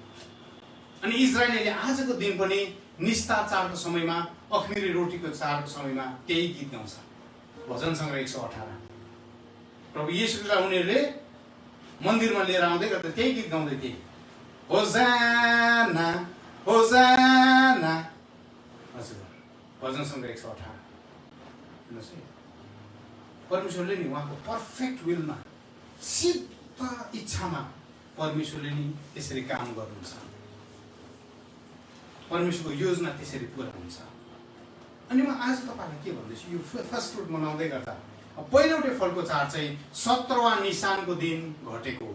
अनि इजरायलीले आजको दिन पनि निस्तार चाडको समयमा, अखमिरी रोटीको चाडको समयमा त्यही गीत गाउँछ। भजन सङ्ग्रह 118। प्रभु येशू ख्रीष्टलाई उनीहरूले मन्दिरमा लिएर आउँदै गर्दा त्यही गीत गाउँदै थिए, होजाना होजाना। हजुर, भजन सङ्ग्रह 118। परमेश्वरले नि उहाँको पर्फेक्ट विलमा, सिद्ध इच्छामा परमेश्वरले नि त्यसरी काम गर्नुहुन्छ। परमेश्वरको योजना त्यसरी पुरा हुन्छ। अनि म आज तपाईँलाई के भन्दैछु, यो फर्स्ट फ्रुट मनाउँदै गर्दा पहिलोटे फलको चाड चाहिँ 17वां निशानको दिन घटेको।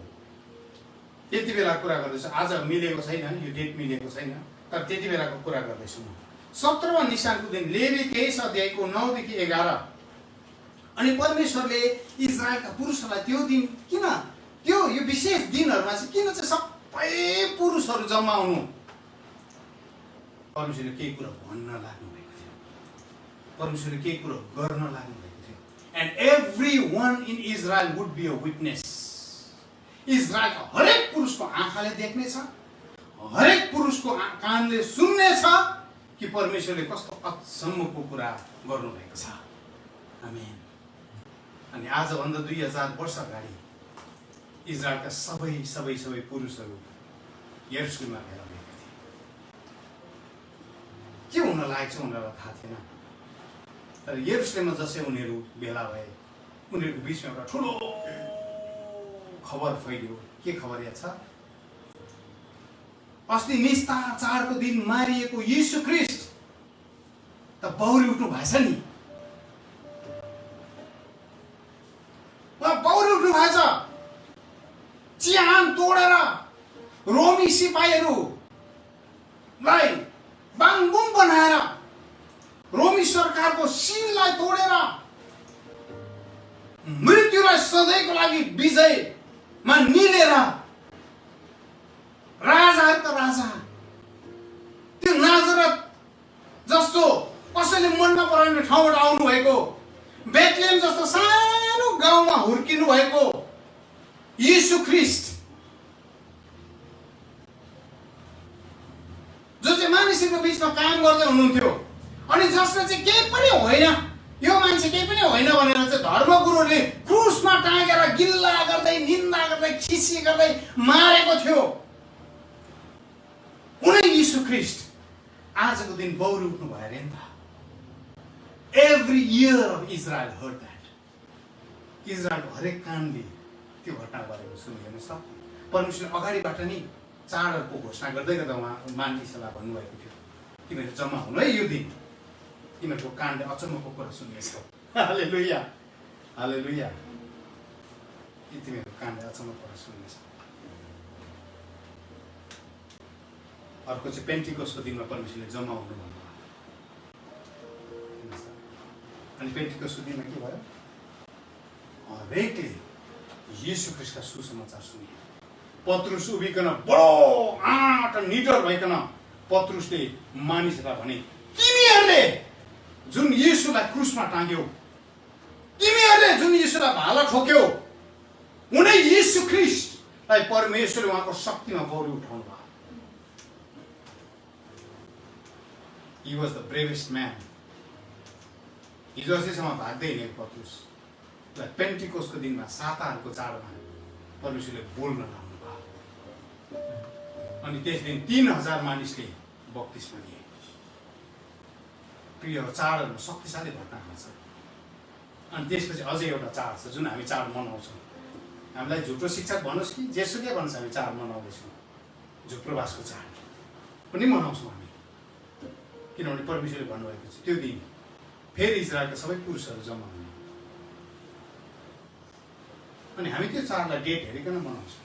त्यति बेला कुरा गर्दैछु, आज मिलेको छैन, यो डेट मिलेको छैन, तर त्यति बेलाको कुरा गर्दैछु म। 17वां निशानको दिन, लेवी 23 अध्यायको 9 देखि 11। अनि परमेश्वरले इजरायलका पुरुषहरूलाई त्यो दिन किन, त्यो यो विशेष दिनहरूमा चाहिँ किन चाहिँ सबै पुरुषहरू जम्मा हुनु? परमेश्वरले केही कुरा भन्न लाग्नु भएको थियो, परमेश्वरले केही कुरा गर्न लाग्नु भएको थियो। And every one in Israel would be a witness. इजरायलका हरेक पुरुषको आँखाले देख्नेछ, हरेक पुरुषको कानले सुन्नेछ कि परमेश्वरले कस्तो अचम्मको कुरा गर्नुभएको छ। आमेन। अनि आजभन्दा 2000 वर्ष अगाडि इजरायलका सबै पुरुषहरू यरुशलेममा भेला भएका थिए। के हुन लागेको छ उनीहरूलाई थाहा थिएन, तर यरुशलेममा जसै उनीहरू भेला भए, उनीहरूको बिचमा एउटा ठुलो खबर फैलियो। के खबर याद छ? अस्ति निस्तार चाडको दिन मारिएको येशू ख्रीष्ट त बौरी उठ्नु भएछ नि। बौरी उठ्नु भएछ। चिहान तोडेर रोमी सिपाहीहरूलाई बाङबुङ बनाएर, रोमी सरकारको सिललाई तोडेर, मृत्युलाई सधैँको लागि विजयमा निलेर, राजाहरूको राजा त्यो नाजरत जस्तो कसैले मन नपराउने ठाउँबाट आउनु भएको, बेथलेहेम जस्तो सानो गाउँमा हुर्किनु भएको येशू ख्रीष्ट, जो चाहिँ मानिसहरूको बिचमा काम गर्दै हुनुहुन्थ्यो, अनि जसले चाहिँ केही पनि होइन, यो मान्छे केही पनि होइन भनेर चाहिँ धर्मगुरुले क्रुसमा टाँगेर गिल्ला गर्दै, निन्दा गर्दै, खिसी गर्दै मारेको थियो, उनै येशू ख्रीष्ट आजको दिन बौरी उठ्नु भयो अरे नि त। Every ear of Israel heard that. इजरायलको हरेक कानले त्यो घटना गरेको सुन्नु। परमेश्वरले अगाडिबाट नि चाडहरूको घोषणा गर्दै गर्दा उहाँ मानिसहरूलाई भन्नुभएको थियो, तिमीहरू जम्मा हुनु है, यो दिन तिमीहरूको कानले अचम्मको कुरा सुन्नेछौ। हालेलुया, हालेलुया। तिमीहरूको कानले अचम्मको कुरा सुन्नेछ। अर्को चाहिँ पेन्टिकोसको दिनमा परमेश्वरले जम्मा हुनु भन्नुभयो। अनि पेन्टिकोसको दिनमा के भयो? हरेकले येशू ख्रीष्टका सुसमाचार सुने। पत्रुस उभिकन बडो आँट निडर भइकन पत्रुसले मानिसहरूलाई भने, तिमीहरूले जुन येशूलाई क्रुसमा टाँग्यौ, तिमीहरूले जुन येशूलाई भाला ठोक्यौ, उनै येशू ख्रीष्टलाई परमेश्वरले उहाँको शक्तिमा बौरी उठाउनु भयो। He was the bravest man. हिजो अस्तिसम्म भाग्दै हिँडेको पत्रुस पेन्टिकोसको दिनमा साताहरूको चाडमा परमेश्वरले बोल्न लाउनु भयो अनि त्यस दिन 3000 मानिसले बप्तिस्मा लिए। प्रिय चाडहरूमा शक्तिशाली घटनाहरू छ। अनि त्यसपछि अझै एउटा चाड छ जुन हामी चाड मनाउँछौँ। हामीलाई झुटो शिक्षा भन्नुहोस् कि जेसुकै भन्नुहोस् हामी चाड मनाउँदैछौँ। झुटप्रवासको चाड पनि मनाउँछौँ हामी, किनभने परमेश्वरले भन्नुभएको छ त्यो दिन फेरि इजरायलका सबै पुरुषहरू जम्मा हुने। अनि हामी त्यो चाडलाई डेट हेरिकन मनाउँछौँ।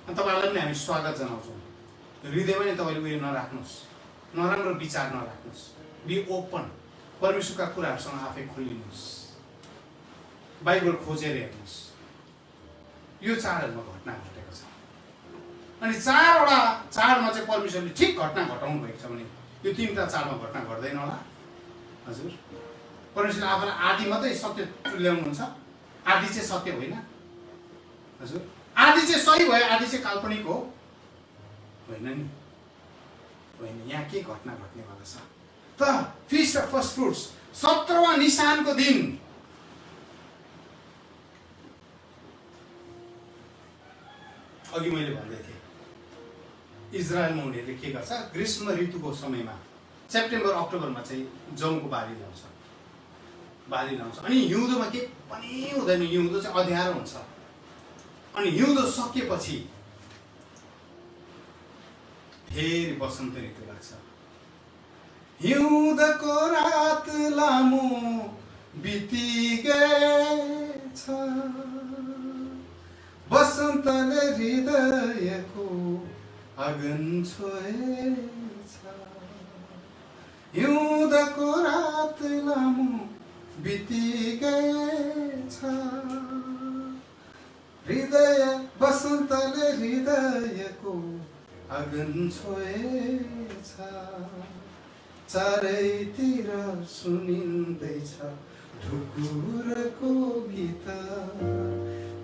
अनि तपाईँहरूलाई पनि हामी स्वागत जनाउँछौँ। हृदयमा नै तपाईँले उयो नराख्नुहोस्, नराम्रो विचार नराख्नुहोस्। बी ओपन, परमेश्वरका कुराहरूसँग आफै खोलिनुहोस्, बाइबल खोजेर हेर्नुहोस्। यो चाडहरूमा घटना घटेको छ। अनि 4वटा चाडमा चाहिँ परमेश्वरले ठिक घटना घटाउनु भएको छ भने यो 3वटा चाडमा घटना घट्दैन होला। हजुर, परमेश्वरले आफूलाई आदि मात्रै सत्य तुल्याउनुहुन्छ, आदि चाहिँ सत्य होइन। हजुर, आदि चाहिँ सही भयो, आदि चाहिँ काल्पनिक हो होइन नि, होइन। यहाँ के घटना घट्नेवाला छ त? फिस्ट अफ फर्स्ट फ्रुट्स 17वां निशानको दिन अघि मैले भन्दै थिएँ इजरायलमा उनीहरूले के गर्छ, ग्रीष्म ऋतुको समयमा सेप्टेम्बर अक्टोबरमा चाहिँ जौको बाली ल्याउँछ, बाली ल्याउँछ। अनि हिउँदोमा के पनि हुँदैन, हिउँदो चाहिँ अँध्यारो हुन्छ। अनि हिउँदो सकिएपछि फेरि वसन्त ऋतु लाग्छ। हिउँदको रात लामो बितिगएछ, वसन्तले हृदयको आँगन छोएछ। हिउँदको रात लामो बितिगएछ, हृदय वसन्तले हृदयको आँगन छोएछ। चारैतिर सुनिँदैछ ढुकुरको गीत,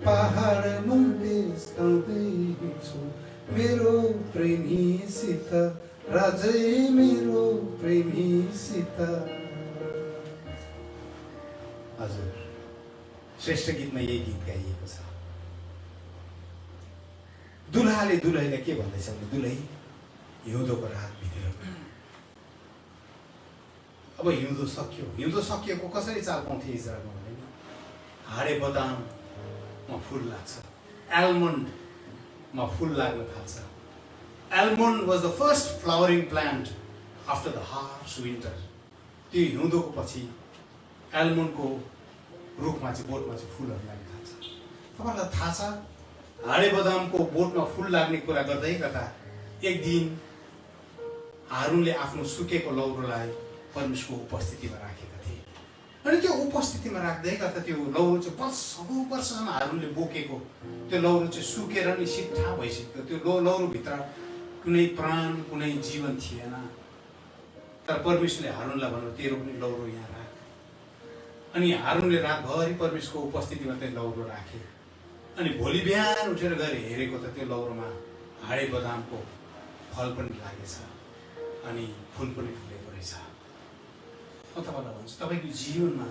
पहाडमा बिस्ताउँदैछु मेरो प्रेमीसित, राजै मेरो प्रेमीसित। हजुर, श्रेष्ठ गीतमा यही गीत गाइएको छ। दुलहाले दुलहीलाई के भन्दैछ भने, दुलही हिउँदोको रात बितेर गयो। अब हिउँदो सकियो, हिउँदो सकिएको कसरी चाल पाउँथे इजरायलमा भने हाडे बदाममा फुल लाग्छ, एल्मन्डमा फुल लाग्न थाल्छ। Almond was the first flowering plant after the harsh winter. त्यो हिउँदोको पछि एल्मन्डको रुखमा चाहिँ, बोटमा चाहिँ फुलहरू लाग्न थाल्छ। तपाईँलाई थाहा छ, हाडे बदामको बोटमा फुल लाग्ने कुरा गर्दै गर्दा एक दिन हारुनले आफ्नो सुकेको लौरोलाई परमेश्वरको उपस्थितिमा राखेका थिए। अनि त्यो उपस्थितिमा राख्दै गर्दा त्यो लौरो चाहिँ वर्षौं वर्षसम्म हारुनले बोकेको त्यो लौरो चाहिँ सुकेर नि सिट्ठा भइसक्यो। त्यो लौरोभित्र कुनै प्राण, कुनै जीवन थिएन। तर परमेश्वरले हारुनलाई भन्नु, तेरो पनि लौरो यहाँ राख। अनि हारुनले रातभरि परमेश्वरको उपस्थितिमा त्यो लौरो राखे। अनि भोलि बिहान उठेर गएर हेरेको त त्यो लौरोमा हाडे बदामको फल पनि लागेछ अनि फुल पनि फुलेको रहेछ। म तपाईँलाई भन्छु, तपाईँको जीवनमा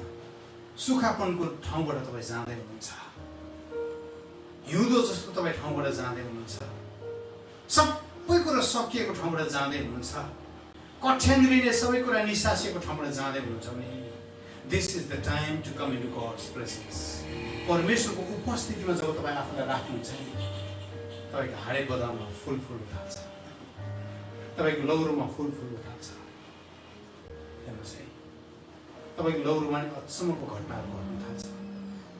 सुखापनको ठाउँबाट तपाईँ जाँदै हुनुहुन्छ, हिउँदो जस्तो तपाईँ ठाउँबाट जाँदै हुनुहुन्छ, सबै कुरा सकिएको ठाउँबाट जाँदै हुनुहुन्छ, कठ्याङ्ग्रीले सबै कुरा निसासिएको ठाउँबाट जाँदै हुनुहुन्छ भने this is the time to come into God's presence. परमेश्वरको उपस्थितिमा जब तपाईँ आफूलाई राख्नुहुन्छ नि, तपाईँको हाडे बदाममा फुल फुल्न थाल्छ, तपाईँको लौरोमा फुल फुल्न थाल्छ। हेर्नुहोस् है, तपाईँको लौरोमा नि अचम्मको घटनाहरू घट्न थाल्छ।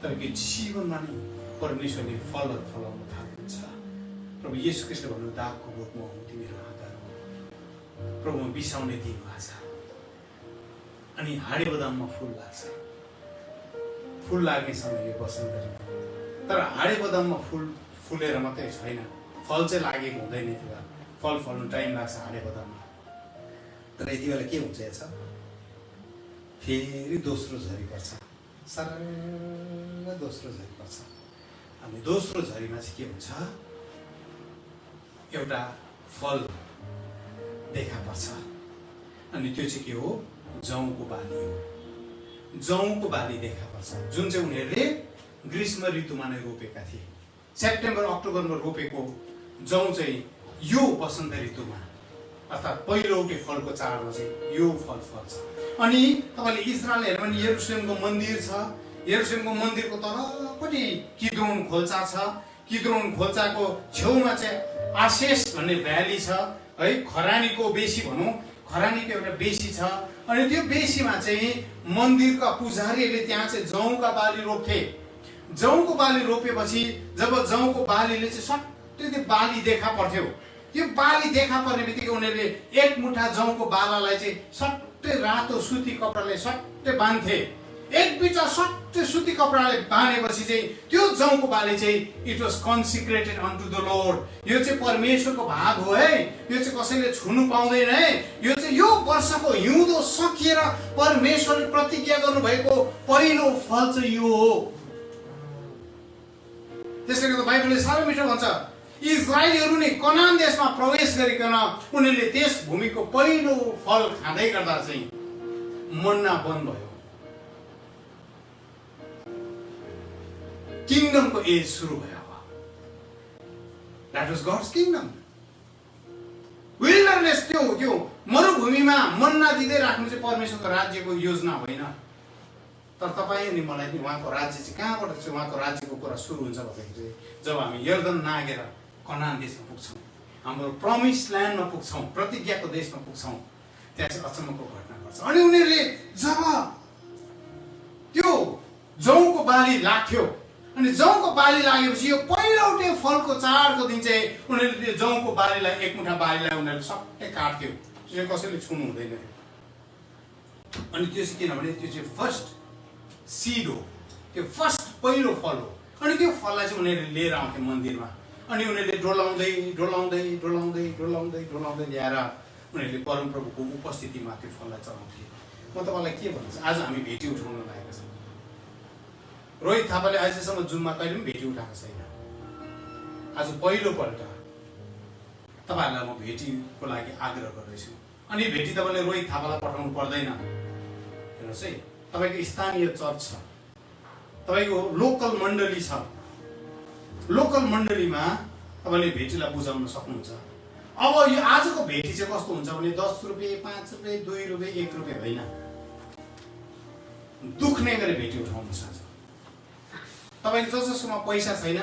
तपाईँको जीवनमा नि परमेश्वरले फलहरू फलाउन थाल्नुहुन्छ। प्रभु येशू ख्रीष्टले भन्नु, दागको बोटमा हुँ तिमीहरू आँखाहरू, प्रभु म बिसाउने दिन आज। अनि हाडे बदाममा फुल लाग्छ, फुल लाग्ने समय यो वसन्त ऋतु। तर हाडे बदाममा फुल फुलेर मात्रै छैन, फल चाहिँ लागेको हुँदैन। त्यो फल फल्नु टाइम लाग्छ हाडे बदाममा। तर यति बेला के हुन्छ छ, फेरि दोस्रो झरी पर्छ, सरल दोस्रो झरी पर्छ। अनि दोस्रो झरीमा चाहिँ के हुन्छ, एउटा फल देखा पर्छ। अनि त्यो चाहिँ के हो, जौको बाली हो। जौको बाली देखा पर्छ, जुन चाहिँ उनीहरूले ग्रीष्म ऋतुमा नै रोपेका थिए। सेप्टेम्बर अक्टोबरमा रोपेको जौ चाहिँ यो वसन्त ऋतुमा अर्थात् पहिलोटे फलको चाडमा चाहिँ यो फल फल्छ। अनि तपाईँले इजरायल हेर्नु भने यरुशलेमको मन्दिर छ, यरुशलेमको मन्दिरको तलपट्टि किद्रोन खोल्सा छ, किद्रोन खोल्साको छेउमा चाहिँ आशेस भन्ने भ्याली छ है, खरानीको बेसी भनौँ, खरानीको एउटा बेसी छ। अनि त्यो बेसीमा चाहिँ मन्दिरका पुजारीहरूले त्यहाँ चाहिँ जौका बाली रोप्थे। जौको बाली रोपेपछि जब जौको बालीले चाहिँ सट्टै त्यो बाली देखा पर्थ्यो, त्यो बाली देखा पर्ने बित्तिकै उनीहरूले एक मुठा जौको बालालाई चाहिँ सट्टै रातो सुती कपडाले सट्टै बाँध्थे। एक बिटा सट्टै सुती कपडाले बाँधेपछि चाहिँ त्यो जौको बाली चाहिँ इट वाज कन्सिक्रेटेड अनटु द लर्ड। यो चाहिँ परमेश्वरको भाग हो है, यो चाहिँ कसैले छुनु पाउँदैन है, यो चाहिँ यो वर्षको हिउँदो सकिएर परमेश्वरले प्रतिज्ञा गर्नुभएको पहिलो फल चाहिँ यो हो। त्यसले गर्दा बाइबलले साह्रै मिठो भन्छ, इजरायलीहरू नै कनान देशमा प्रवेश गरिकन उनीहरूले त्यस भूमिको पहिलो फल खाँदै गर्दा चाहिँ मन्ना बन्द भयो। किङडमको एज सुरु भयो। That was God's kingdom. Wilderness त्यो मरुभूमिमा मन्ना दिँदै राख्नु चाहिँ परमेश्वरको राज्यको योजना होइन। तर तपाईँ अनि मलाई नि उहाँको राज्य चाहिँ कहाँबाट चाहिँ उहाँको राज्यको कुरा सुरु हुन्छ भन्दाखेरि जब हामी यर्दन नागेर कनान देशमा पुग्छौँ, हाम्रो प्रमिस ल्यान्डमा पुग्छौँ, प्रतिज्ञाको देशमा पुग्छौँ, त्यहाँ चाहिँ अचम्मको घटना घट्छ। अनि उनीहरूले जब त्यो जौको बाली लाग्थ्यो, अनि जौको बाली लागेपछि यो पहिलोटे फलको चाडको दिन चाहिँ उनीहरूले त्यो जौको बालीलाई एक मुठा बालीलाई उनीहरूले सट्टै काट्थ्यो, त्यो चाहिँ कसैले छुनु हुँदैन। अनि त्यो चाहिँ किनभने त्यो चाहिँ फर्स्ट सिड हो, त्यो फर्स्ट पहिलो फल हो। अनि त्यो फललाई चाहिँ उनीहरूले लिएर आउँथे मन्दिरमा, अनि उनीहरूले डोलाउँदै डोलाउँदै डोलाउँदै डोलाउँदै डोलाउँदै ल्याएर उनीहरूले परमप्रभुको उपस्थितिमा त्यो फललाई चढाउँथे। म तपाईँलाई के भन्छु, आज हामी भेटी उठाउन लागेका छौँ। रोहित थापाले अहिलेसम्म जुममा कहिले पनि भेटी उठाएको छैन। आज पहिलोपल्ट तपाईँहरूलाई म भेटीको लागि आग्रह गर्दैछु। अनि भेटी तपाईँले रोहित थापालाई पठाउनु पर्दैन। हेर्नुहोस् है, तपाईँको स्थानीय चर्च छ, तपाईँको लोकल मण्डली छ, लोकल मण्डलीमा तपाईँले भेटीलाई बुझाउन सक्नुहुन्छ। अब यो आजको भेटी चाहिँ कस्तो हुन्छ भने 10 रुपियाँ 5 रुपियाँ 2 रुपियाँ 1 रुपियाँ होइन, दुख्ने गरी भेटी उठाउनुहोस्। आज तपाईँको जसोसँग पैसा छैन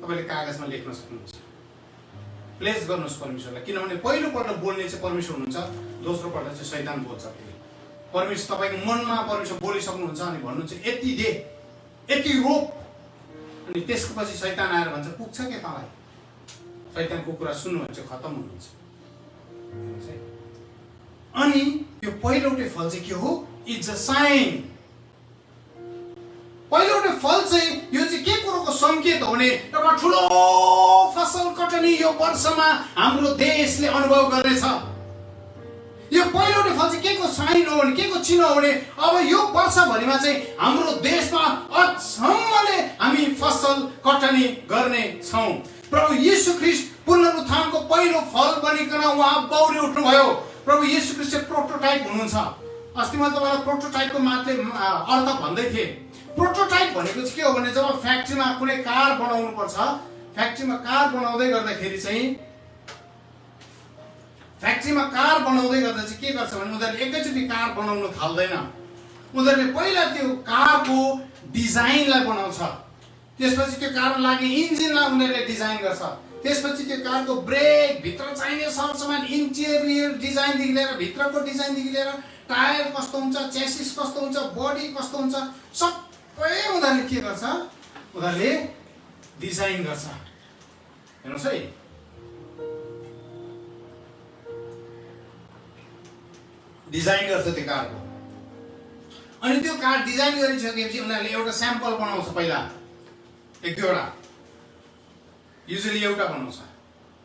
तपाईँले कागजमा लेख्न सक्नुहुन्छ, प्लेस गर्नुहोस् परमेश्वरलाई। किनभने पहिलोपल्ट बोल्ने चाहिँ परमेश्वर हुनुहुन्छ, दोस्रोपल्ट चाहिँ शैतान बोल्छ। फेरि परमेश्वर तपाईँको मनमा परमेश्वर बोलिसक्नुहुन्छ अनि भन्नुहुन्छ यति दे, यति रोप, अनि त्यसको पछि शैतान आएर भन्छ पुग्छ के तँलाई। शैतानको कुरा सुन्नुहुन्छ खत्तम हुनुहुन्छ। अनि यो पहिलोटे फल चाहिँ के हो? It's a sign. पहिलोटे फल चाहिँ यो चाहिँ के कुरोको संकेत हो भने एउटा ठुलो फसल कटनी यो वर्षमा हाम्रो देशले अनुभव गर्नेछ। यो पहिलोटे फल चाहिँ के को साइन हो भने, के को चिन्ह हो भने अब यो वर्षभरिमा चाहिँ हाम्रो देशमा अचम्मले हामी फसल कटनी गर्ने छौँ। प्रभु यीशु ख्रीष्ट पुनरुत्थानको पहिलो फल बनिकन उहाँ बौरी उठ्नुभयो। प्रभु यीशु ख्रीष्ट चाहिँ प्रोटोटाइप हुनुहुन्छ। अस्ति मैले तपाईँलाई प्रोटोटाइपको मात्रै अर्थ भन्दै थिएँ। प्रोटोटाइप भनेको चाहिँ के हो भने जब फ्याक्ट्रीमा कुनै कार बनाउनु पर्छ, फ्याक्ट्रीमा कार बनाउँदै गर्दाखेरि चाहिँ के गर्छ भने उनीहरूले एकैचोटि कार बनाउनु थाल्दैन। उनीहरूले पहिला त्यो कारको डिजाइनलाई बनाउँछ, त्यसपछि त्यो कार लाग्ने इन्जिनलाई उनीहरूले डिजाइन गर्छ, त्यसपछि त्यो कारको ब्रेक, भित्र चाहिने सरसामान, इन्टेरियर डिजाइनदेखि लिएर भित्रको डिजाइनदेखि लिएर टायर कस्तो हुन्छ, चेसिस कस्तो हुन्छ, बडी कस्तो हुन्छ, सबै उनीहरूले के गर्छ, उनीहरूले डिजाइन गर्छ। हेर्नुहोस् है, डिजाइन गर्छ त्यो कारको। अनि त्यो कार डिजाइन गरिसकेपछि उनीहरूले एउटा स्याम्पल बनाउँछ, पहिला एक दुईवटा, युजली एउटा बनाउँछ।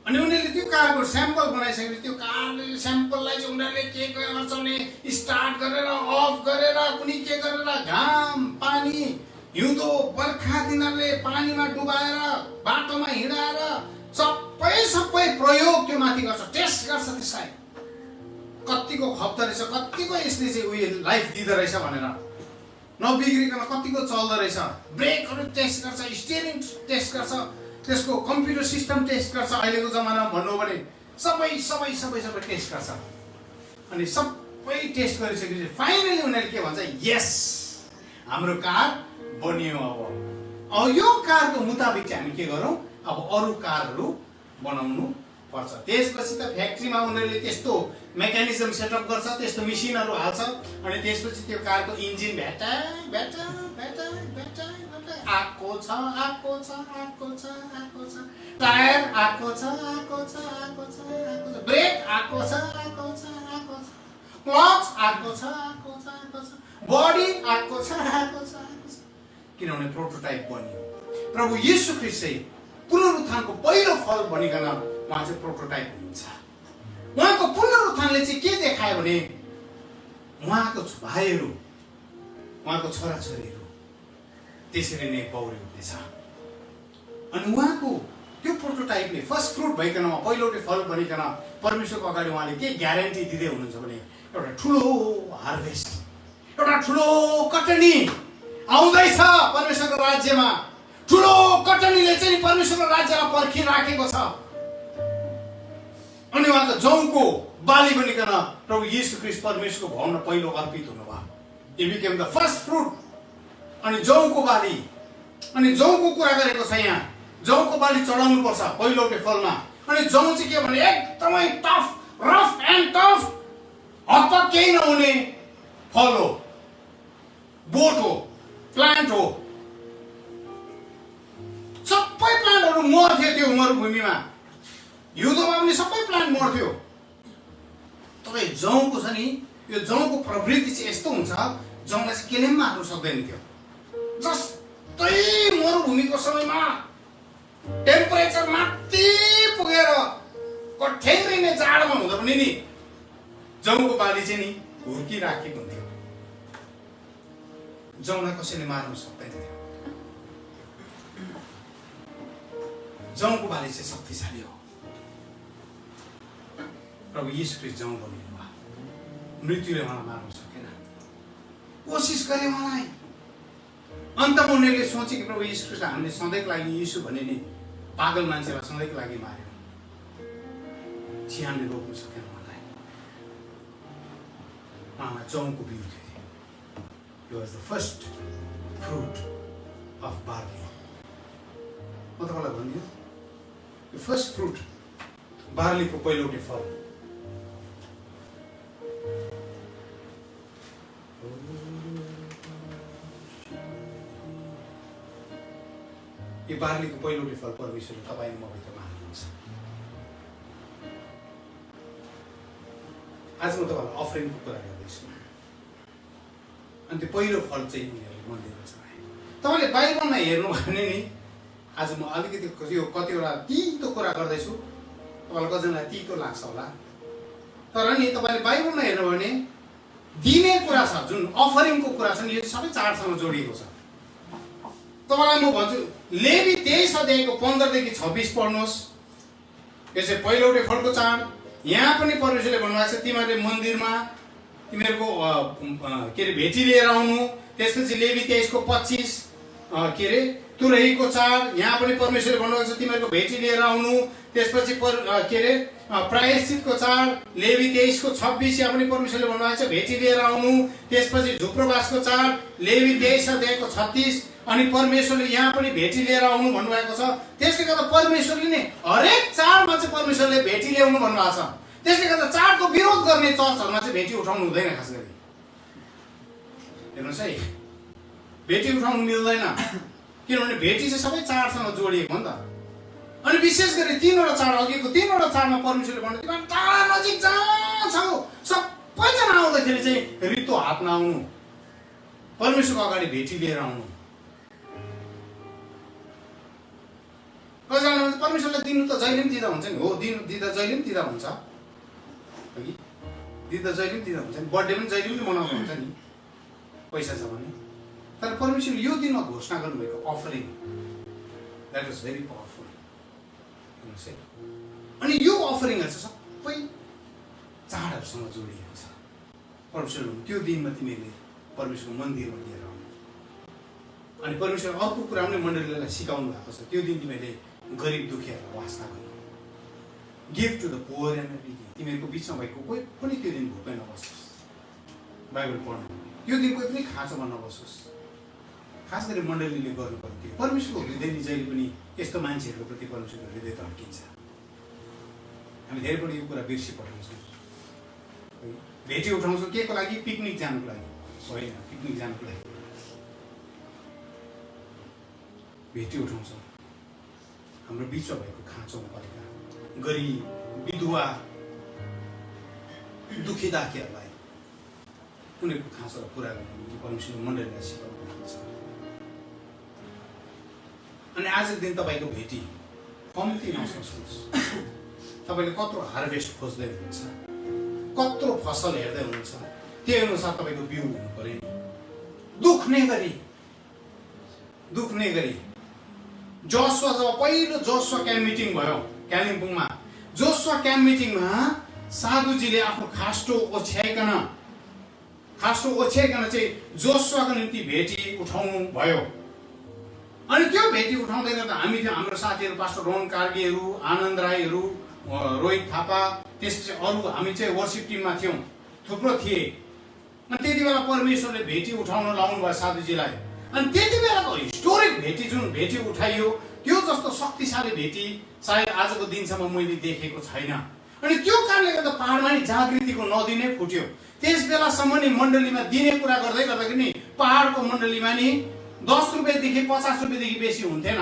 अनि उनीहरूले त्यो कारको स्याम्पल बनाइसकेपछि त्यो कार स्याम्पललाई चाहिँ उनीहरूले के गर्छ भने स्टार्ट गरेर अफ गरेर कुनै के गरेर घाम पानी हिउँदो बर्खा दिनले पानीमा डुबाएर बाटोमा हिँडाएर सबै प्रयोग त्यो माथि गर्छ, टेस्ट गर्छ त्यसलाई। कतिको खप्दो रहेछ, कतिको यसले चाहिँ उयो लाइफ दिँदो रहेछ भनेर, नबिग्रिकन कतिको चल्दो रहेछ, ब्रेकहरू टेस्ट गर्छ, स्टियरिङ टेस्ट गर्छ, त्यसको कम्प्युटर सिस्टम टेस्ट गर्छ। अहिलेको जमानामा भन्नु हो भने सबै टेस्ट गर्छ। अनि सबै टेस्ट गरिसकेपछि फाइनली उनीहरूले के भन्छ, यस हाम्रो कार बनियो। अब यो कारको मुताबिक चाहिँ हामी के गरौँ, अब अरू कारहरू बनाउनु पर्छ। त्यसपछि त फ्याक्ट्रीमा उनीहरूले त्यस्तो मेकानिजम सेटअप गर्छ, त्यस्तो मेसिनहरू हाल्छ, अनि त्यसपछि त्यो कारको इन्जिन आएको छ, टायर आएको छ, ब्रेक आएको छ, क्लच आएको छ, बडी आएको छ, किनभने प्रोटोटाइप बनियो। प्रभु येशू ख्रीष्ट चाहिँ पुनरुत्थानको पहिलो फल बनिकन उहाँ चाहिँ प्रोटोटाइप हुनुहुन्छ। उहाँको पुनरुत्थानले चाहिँ के देखायो भने उहाँको भाइहरू, उहाँको छोराछोरीहरू त्यसरी नै पौडी उठ्नेछ। अनि उहाँको त्यो प्रोटोटाइपले फर्स्ट फ्रुट भइकन, पहिलोटे फल बनिकन परमेश्वरको अगाडि उहाँले के ग्यारेन्टी दिँदै हुनुहुन्छ भने एउटा ठुलो हार्भेस्ट, एउटा ठुलो कटनी आउँदैछ परमेश्वरको राज्यमा। ठुलो कटनीले चाहिँ परमेश्वरको राज्यमा पर्खिराखेको छ। अनि उहाँको जौको बाली बनिकन प्रभु येशू ख्रीष्ट परमेश्वरको भवनमा पहिलो अर्पित हुनुभयो। He became the first fruit। अनि जौको बाली, अनि जौको कुरा गरेको छ यहाँ। जौको बाली चढाउनु पर्छ पहिलोटे फलमा। अनि जौ चाहिँ के भने एकदमै टफ, रफ एन्ड टफ, हतपत केही नहुने फल हो, बोट हो, प्लान्ट हो। सबै प्लान्टहरू मर्थ्यो त्यो मरुभूमिमा, युद्धमा पनि सबै प्लान्ट मर्थ्यो। तर जौको छ नि, यो जौको प्रवृत्ति चाहिँ यस्तो हुन्छ, जौलाई चाहिँ केले पनि मार्नु सक्दैन थियो। जस्तै मरुभूमिको समयमा टेम्परेचर माथि पुगेर कठ्याइने जाडोमा हुँदा पनि नि जौको बाली चाहिँ नि हुर्किराखेको हुन्थ्यो। जौलाई कसैले मार्नु सक्दैन थियो। जौको बाली चाहिँ शक्तिशाली हो। प्रभु येशू ख्रीष्ट जौ बनिनु भयो। मृत्युले उहाँलाई मार्नु सकेन। कोसिस गरे उहाँलाई। अन्तमा उनीहरूले सोचे कि प्रभु येशू ख्रीष्ट हामीले सधैँको लागि येशू भने नि पागल मान्छेलाई सधैँको लागि मार्यो, ज्यानले रोक्नु सकेन उहाँलाई। उहाँमा जौको बिउ थियो। He was the first fruit of barley। म तपाईँलाई भनिदियो, यो फर्स्ट फ्रुट बार्लीको पहिलोटे फल। यो बार्लीको पहिलोटे फल परमेश्वरले तपाईँ म भित्रमा हाल्नुहुन्छ। आज म तपाईँलाई अफरिङको कुरा गर्दैछु। अनि त्यो पहिलो फल चाहिँ उनीहरूले मन्दिरमा चढाए। तपाईँले बाइबलमा हेर्नु भने नि, आज म अलिकति यो कतिवटा तितो कुरा गर्दैछु, तपाईँलाई कतिजनालाई तितो लाग्छ होला, तर नि तपाईँले बाइबलमा हेर्नु भने दिने कुरा छ, जुन अफरिङको कुरा छ नि, यो सबै चाडसँग जोडिएको छ। तपाईँलाई म भन्छु, लेवी 23 अध्यायको 15 देखि 26 पढ्नुहोस्। यो चाहिँ पहिलोटे फलको चाड। यहाँ पनि परमेश्वरले भन्नुभएको छ, तिमीहरूले मन्दिरमा तिमीहरूको के अरे भेटी लिएर आउनु। त्यसपछि लेवी 23 को 25 के अरे तुरहीको चाड। यहाँ पनि परमेश्वरले भन्नुभएको छ तिमीहरूको भेटी लिएर आउनु। त्यसपछि के अरे प्रायश्चितको चाड लेवी 23 को 26, यहाँ पनि परमेश्वरले भन्नुभएको छ भेटी लिएर आउनु। त्यसपछि झुप्रोबासको चाड लेवी 23 अध्यायको 36, अनि परमेश्वरले यहाँ पनि भेटी लिएर आउनु भन्नुभएको छ। त्यसले गर्दा परमेश्वरले नै हरेक चाडमा चाहिँ परमेश्वरले भेटी ल्याउनु भन्नुभएको छ। त्यसले गर्दा चाडको विरोध गर्ने चर्चहरूमा चाहिँ भेटी उठाउनु हुँदैन। खास गरी हेर्नुहोस् है, भेटी उठाउनु मिल्दैन, किनभने भेटी चाहिँ सबै चाडसँग जोडिएको हो नि त। अनि विशेष गरी 3वटा चाड, अघिको 3वटा चाडमा परमेश्वरले भन्नु तिमीहरू टाढा नजिक जहाँ छौ सबैजना आउँदाखेरि चाहिँ रित्तो हात नआउनु, परमेश्वरको अगाडि भेटी लिएर आउनु। कतिजना परमेश्वरलाई दिनु त जहिले पनि दिँदा हुन्छ नि, हो दिँदा जहिले पनि दिँदा हुन्छ, दिँदा जहिले पनि दिँदा हुन्छ नि, बर्थडे पनि जहिले पनि मनाउनु हुन्छ नि पैसा छ भने। तर परमेश्वरले यो दिनमा घोषणा गर्नुभएको offering, that was very powerful. अनि यो अफरिङहरू चाहिँ सबै चाडहरूसँग परमेश्वरसँग जोडिएको छ। परमेश्वर त्यो दिनमा तिमीले परमेश्वरको मन्दिरमा लिएर आउनु अनि परमेश्वर अर्को कुरा पनि मण्डलीलाई सिकाउनु भएको छ। त्यो दिन तिमीले गरिब दुखीहरूलाई वास्ता गर्नु, give to the poor and needy. तिमीहरूको बिचमा भएको कोही पनि त्यो दिन भोकै नबसोस्, बाइबल पढ्नु। त्यो दिन कोही पनि खाँचोमा नबसोस्। खास गरी मण्डलीले गर्नुपर्ने थियो। परमेश्वरको हृदय जहिले पनि यस्तो मान्छेहरूको प्रति परमेश्वरको हृदय धड्किन्छ। हामी धेरै पल्ट यो कुरा बिर्सी पठाउँछौँ, भेटी उठाउँछौँ के को लागि? पिकनिक जानुको लागि होइन, पिकनिक जानुको लागि भेटी उठाउँछौँ। हाम्रो बिचमा भएको खाँचोमा परेका गरिब विधवा दुखी दाखीहरूलाई उनीहरूको खाँचोलाई पुरा गर्ने परमेश्वरले मण्डलीलाई सिकाउनु भएको छ। अनि आजको दिन तपाईँको भेटी कम्ती नसोच्नुहोस्। तपाईँले कत्रो हार्भेस्ट खोज्दै हुनुहुन्छ, कत्रो फसल हेर्दै हुनुहुन्छ, त्यही अनुसार तपाईँको बिउ हुनु पर्यो नि। दुख्ने गरी जोसुवा जब पहिलो जोसुवा क्याम्प मिटिङ भयो कालिम्पोङमा, जोसुवा क्याम्प मिटिङमा साधुजीले आफ्नो खास्टो ओछ्याइकन चाहिँ जोसुवाको निम्ति भेटी उठाउनु भयो। अनि त्यो भेटी उठाउँदै गर्दा हामी थियो, हाम्रो साथीहरू पास्टर रोहन कार्गीहरू, आनन्द राईहरू, रोहित थापा, त्यसपछि अरू हामी चाहिँ वर्सिप टिममा थियौँ, थुप्रो थिए। अनि त्यति बेला परमेश्वरले भेटी उठाउन लाउनु भयो साधुजीलाई। अनि त्यति बेलाको हिस्टोरिक भेटी जुन भेटी उठाइयो, त्यो जस्तो शक्तिशाली भेटी सायद आजको दिनसम्म मैले देखेको छैन। अनि त्यो कारणले गर्दा पहाडमा नि जागृतिको नदी नै फुट्यो। त्यस बेलासम्म नि मण्डलीमा दिने कुरा गर्दै गर्दाखेरि नि पहाडको मण्डलीमा नि 10 रुपियाँदेखि 50 रुपियाँदेखि बेसी हुन्थेन।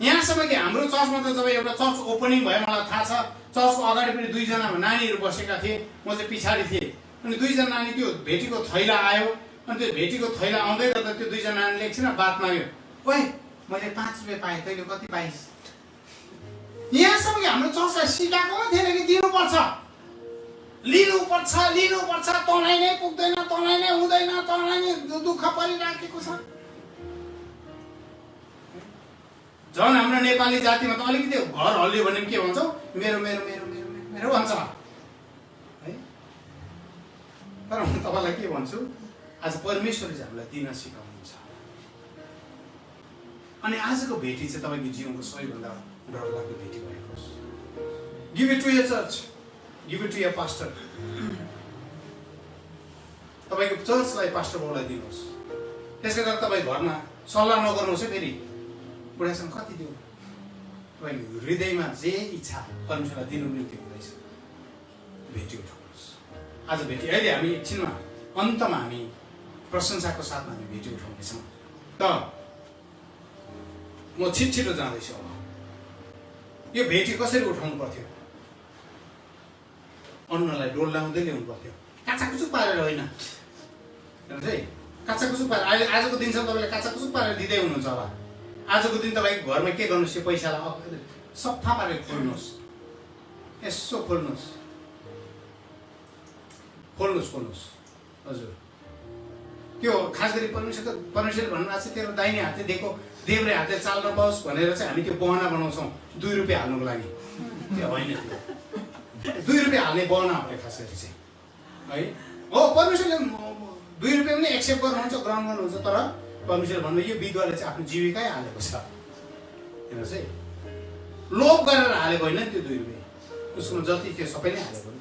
यहाँसम्म कि हाम्रो चर्चमा त जब एउटा चर्च ओपनिङ भयो, मलाई थाहा छ, चर्चको अगाडि पनि 2 जना नानीहरू बसेका थिए, म चाहिँ पछाडि थिएँ। अनि 2 जना नानी त्यो भेटीको थैला आयो। अनि त्यो भेटीको थैला आउँदै गर्दा त्यो 2 जना नानीले एकछिन बात माग्यो, ओइ मैले 5 रुपियाँ पाएँ, तैँले कति पाइस्? यहाँसम्म कि हाम्रो चर्चलाई सिकाएको थिएन कि दिनुपर्छ, लिनुपर्छ, तँलाई नै पुग्दैन, तँलाई नै हुँदैन, तँलाई नै दुःख परिराखेको छ। झन् हाम्रो नेपाली जातिमा त अलिकति घर हल्लियो भने के भन्छौ? मेरो मेरो मेरो मेरो मेरो भन्छ है। तर म तपाईँलाई के भन्छु, आज परमेश्वरले चाहिँ हामीलाई दिन सिकाउनुहुन्छ। अनि आजको भेटी चाहिँ तपाईँको जीवनको सबैभन्दा डरलाग्दो भेटी भएको छ। Give it to your church, give it to your pastor. तपाईँको चर्चलाई पास्टर बाउलाई दिनुहोस्। त्यसले गर्दा तपाईँ घरमा सल्लाह नगर्नुहोस् है। फेरि बुढासँग कति दिउँ, तपाईँको हृदयमा जे इच्छा परमेश्वरलाई दिनु निम्ति हुँदैछ, भेटी उठाउनुहोस्। आज भेटी अहिले हामी एकछिनमा अन्तमा हामी प्रशंसाको साथमा हामी भेटी उठाउनेछौँ। त म छिटो जाँदैछु। अब यो भेटी कसरी उठाउनु पर्थ्यो? अन्नलाई डोल्लाउँदै ल्याउनु पर्थ्यो, काचाकुचुक पारेर होइन। हेर्नुहोस् है, काचाकुचुक पारेर अहिले आजको दिनसम्म तपाईँले काचाकुचुक पारेर दिँदै हुनुहुन्छ होला। आजको दिन तपाईँको घरमा के गर्नुहोस्, यो पैसालाई सफा पारेर खोल्नुहोस्, यसो खोल्नुहोस्। हजुर, त्यो खास गरी परमेश्वरले भन्नुभएको छ, तेरो दाहिने हातले दिएको देब्रे हातले चाल्न पाओस् भनेर चाहिँ हामी त्यो बहना बनाउँछौँ 2 रुपियाँ हाल्नुको लागि। त्यो होइन, त्यो 2 रुपियाँ हाल्ने बहना हो खास गरी चाहिँ है। हो, परमेश्वरले 2 रुपियाँ पनि एक्सेप्ट गर्नुहुन्छ, ग्रहण गर्नुहुन्छ। तर परमेश्वरले भन्नु यो विधवाले चाहिँ आफ्नो जीविकै हालेको छ। हेर्नुहोस् है, लोभ गरेर हालेको होइन त्यो 2 रुपियाँ, उसकोमा जति थियो सबै नै हालेको नि।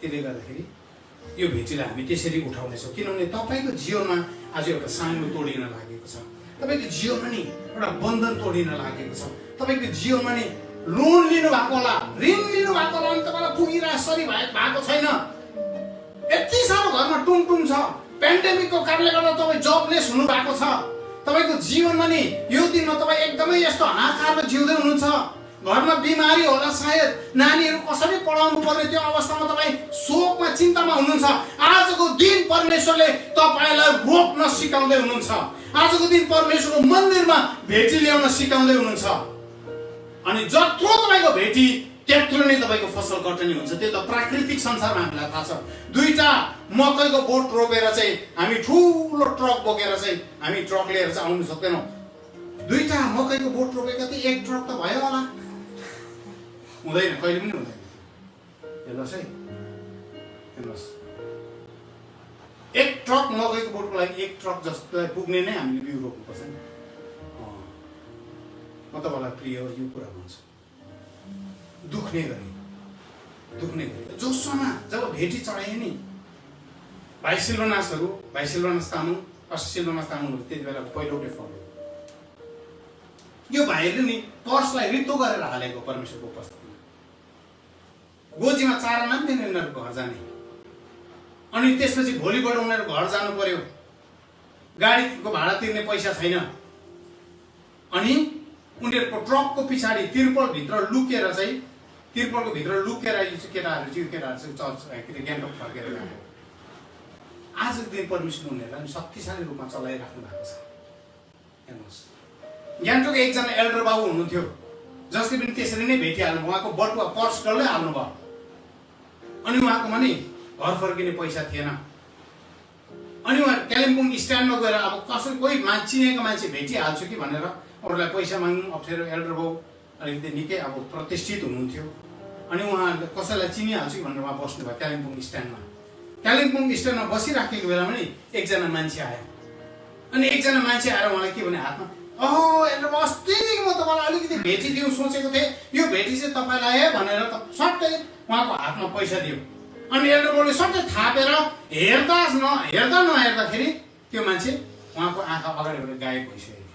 त्यसले गर्दाखेरि यो भेटीलाई हामी त्यसरी उठाउनेछौँ, किनभने तपाईँको जीवनमा आज एउटा सानो तोडिन लागेको छ। तपाईँको जीवनमा नि एउटा बन्धन तोडिन लागेको छ। तपाईँको जीवनमा नि लोन लिनु भएको होला, ऋण लिनु भएको होला, अनि तपाईँलाई पुगिरासरी भएको छैन। यति साह्रो घरमा टुङटुङ छ, पेन्डेमिकको कारणले गर्दा तपाईँ जबलेस हुनु भएको छ। तपाईँको जीवनमा नि यो दिनमा तपाईँ एकदमै यस्तो हाहाकारमा जिउँदै हुनुहुन्छ। घरमा बिमारी होला, सायद नानीहरू कसरी पढाउनु पर्ने त्यो अवस्थामा तपाईँ शोकमा चिन्तामा हुनुहुन्छ। आजको दिन परमेश्वरले तपाईँलाई रोक्न सिकाउँदै हुनुहुन्छ। आजको दिन परमेश्वरको मन्दिरमा भेटी ल्याउन सिकाउँदै हुनुहुन्छ। अनि जत्रो तपाईँको भेटी त्यत्रो नै तपाईँको फसल कटनी हुन्छ। त्यो त प्राकृतिक संसारमा हामीलाई थाहा छ। 2टा मकैको बोट रोपेर चाहिँ हामी ठुलो ट्रक बोकेर चाहिँ हामी ट्रक लिएर चाहिँ आउनु सक्दैनौँ। 2टा मकैको बोट रोपेको त 1 ट्रक त भयो होला? हुँदैन, कहिले पनि हुँदैन। हेर्नुहोस् है, हेर्नुहोस्, एक ट्रक मकैको बोटको लागि एक ट्रक जस्तो पुग्ने नै हामीले बिउ रोप्नुपर्छ नि। म तपाईँलाई प्रिय यो कुरा भन्छु, दुख्ने गरी जोसोमा जब भेटी चढाए नि भाइ सिल्वनास तामाङ, सिल्वनास तामाङहरू त्यति बेला पहिलोटे फल। यो भाइहरूले नि पर्सलाई रित्तो गरेर हालेको परमेश्वरको उपस्थितिमा। गोजीमा चारा नाम्दैन उनीहरूको घर जाने, अनि त्यसपछि भोलिपल्ट उनीहरू घर जानु पर्यो, गाडीको भाडा तिर्ने पैसा छैन, अनि उनीहरूको ट्रकको पछाडि तिर्पलको भित्र लुकेर केटाहरू चाहिँ चर्च गान्तोक फर्केर गएको। आजको दिन परमेश्वर उनीहरूलाई शक्तिशाली रूपमा चलाइराख्नु भएको छ। हेर्नुहोस्, गान्तोक एकजना एल्डर बाबु हुनुहुन्थ्यो, जसले पनि त्यसरी नै भेटिहाल्नु, उहाँको बटुवा पर्स डल्लै हाल्नुभयो, अनि उहाँकोमा नि घर फर्किने पैसा थिएन, अनि उहाँ कालिम्पोङ स्ट्यान्डमा गएर अब कसै कोही चिनेको मान्छे भेटिहाल्छु कि भनेर अरूलाई पैसा माग्नु अप्ठ्यारो। एल्डर बाबु अलिकति निकै अब प्रतिष्ठित हुनुहुन्थ्यो, अनि उहाँ कसैलाई चिनिहाल्छु कि भनेर उहाँ बस्नुभयो कालिम्पोङ स्ट्यान्डमा बसिराखेको बेलामा नि एकजना मान्छे आयो, अनि एकजना मान्छे आएर उहाँलाई के भने हातमा, एल्डर बाबु अस्ति म तपाईँलाई अलिकति भेटिदिउँ सोचेको थिएँ, यो भेटी चाहिँ तपाईँलाई है भनेर सट्टै उहाँको हातमा पैसा दियो। अनि एल्डर बाबुले सट्टै थापेर हेर्दा नहेर्दाखेरि त्यो मान्छे उहाँको आँखा अगाडिबाट गायब भइसक्यो।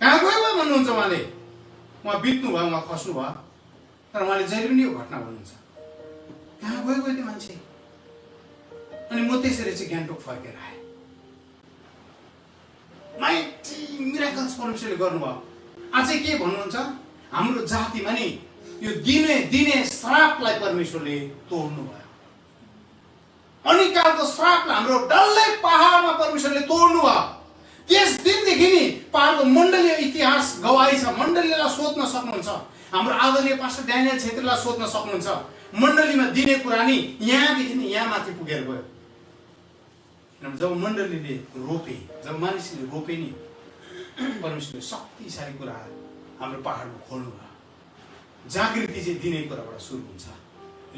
कहाँ गयो भन्नुहुन्छ उहाँले, उहाँ बित्नु भयो, उहाँ खस्नु भयो, तर उहाँले जहिले पनि यो घटना भन्नुहुन्छ, कहाँ गयो त्यो मान्छे। अनि म त्यसरी चाहिँ गान्तोक फर्केर आएँ। माइटी मिराकल्स परमेश्वरले गर्नुभयो। अझै के भन्नुहुन्छ, हाम्रो जातिमा नि यो दिने श्रापलाई परमेश्वरले तोड्नु भयो। अनिकालको श्रापलाई हाम्रो डल्लै पहाडमा परमेश्वरले तोड्नु भयो। त्यस दिनदेखि नि पहाडको मण्डलीय इतिहास गवाही छ। मण्डलीलाई सोध्न सक्नुहुन्छ, हाम्रो आदरणीय पास्टर ड्यानियल छेत्रीलाई सोध्न सक्नुहुन्छ। मण्डलीमा दिने कुरा नि यहाँदेखि नि यहाँ माथि पुगेर गयो। जब मण्डलीले रोपे, जब मानिसले रोपे नि परमेश्वरले शक्तिशाली कुरा हाम्रो पहाडमा खोल्नु भयो। जागृति चाहिँ दिने कुराबाट सुरु हुन्छ,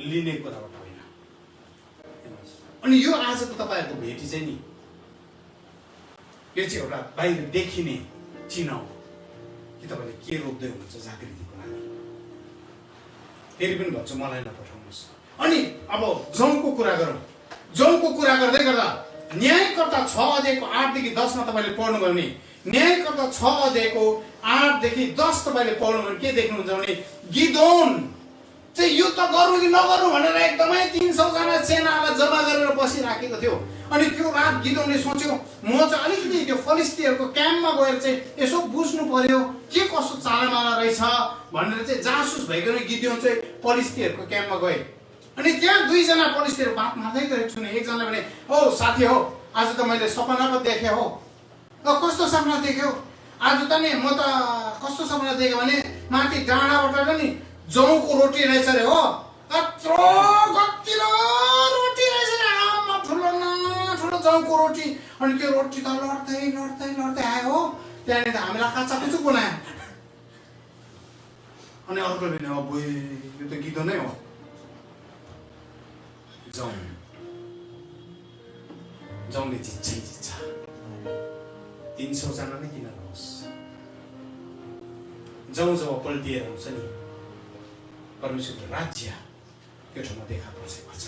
लिने कुराबाट होइन। अनि यो आजको तपाईँहरूको भेटी चाहिँ नि यो चाहिँ एउटा बाहिर देखिने चिन्ह हो कि तपाईँले के रोप्दै हुनुहुन्छ जागृतिको लागि। फेरि पनि भन्छु, मलाई नपठाउनुहोस्। अनि अब जौको कुरा गरौँ। जौको कुरा गर्दै गर्दा न्यायकर्ता 6 अध्यायको 8 देखि 10 मा तपाईँले पढ्नुभयो भने, न्यायकर्ता 6 अध्यायको 8 देखि 10 तपाईँले पढ्नुभयो भने के देख्नुहुन्छ भने, गिदोन चाहिँ युद्ध गरौँ कि नगरौँ भनेर एकदमै 300 जना सेनालाई जम्मा गरेर बसिराखेको थियो। अनि त्यो रात गिदोनले सोच्यो, म चाहिँ अलिकति त्यो फलिस्तीहरूको क्याम्पमा गएर चाहिँ यसो बुझ्नु पर्यो के कस्तो चालमाला रहेछ भनेर चाहिँ जासुस भइकन गिदोन चाहिँ फलिस्तीहरूको क्याम्पमा गए। अनि त्यहाँ 2 जना फलिस्तीहरू बात मार्दै गरेको छु नि। एकजनाले भने, ओ साथी हो, आज त मैले सपना पो देखेँ हो। कस्तो सपना देख्यौ? आज त नि म त कस्तो सपना देखेँ भने माथि डाँडाबाट नि जौको रोटी रहेछ अरे हो, कत्रो गतिलो रोटी रहेछ अरे, आमा ठुलो न ठुलो जौको रोटी। अनि त्यो रोटी त लड्दै आयो हो, त्यहाँनिर हामीलाई काचाकुचुक बनायो। अनि अर्को भने, अब यो त गिदो नै हो। जौले जित्छ 300 जना नै किन नहोस्। जौ जब पल्टिएर आउँछ नि परमेश्वरको राज्य त्यो ठाउँमा देखा परेको छ।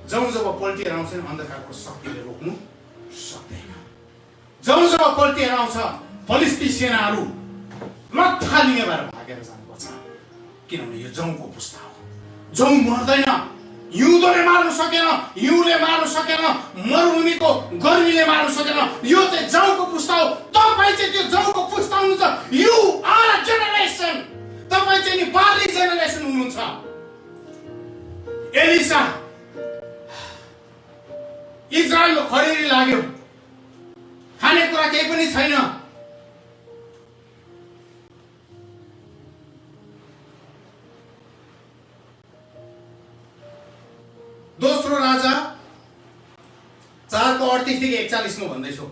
जौ जब पल्टिएर आउँछ नि अन्धकारको शक्तिले रोक्नु सक्दैन। जौ जब पल्टिएर आउँछ फलिस्ती सेनाहरू लत्थालिङ्गे भएर भागेर जानुपर्छ, किनभने यो जौको पुस्ता हो। जौ मर्दैन, हिउँदोले मार्नु सकेन, हिउँले मार्नु सकेन, मरुभूमिको गर्मीले मार्नु सकेन। यो चाहिँ जौको पुस्ता हो। तपाईँ चाहिँ त्यो जौको पुस्ता हुनुहुन्छ। You are a generation. तपाईँ चाहिँ नि बार्ली जेनेरेसन हुनुहुन्छ। एलिसा इजरायलको खडेरी लाग्यो, खानेकुरा केही पनि छैन। दोस्रो राजा 4:38 देखि 41 मा भन्दैछु,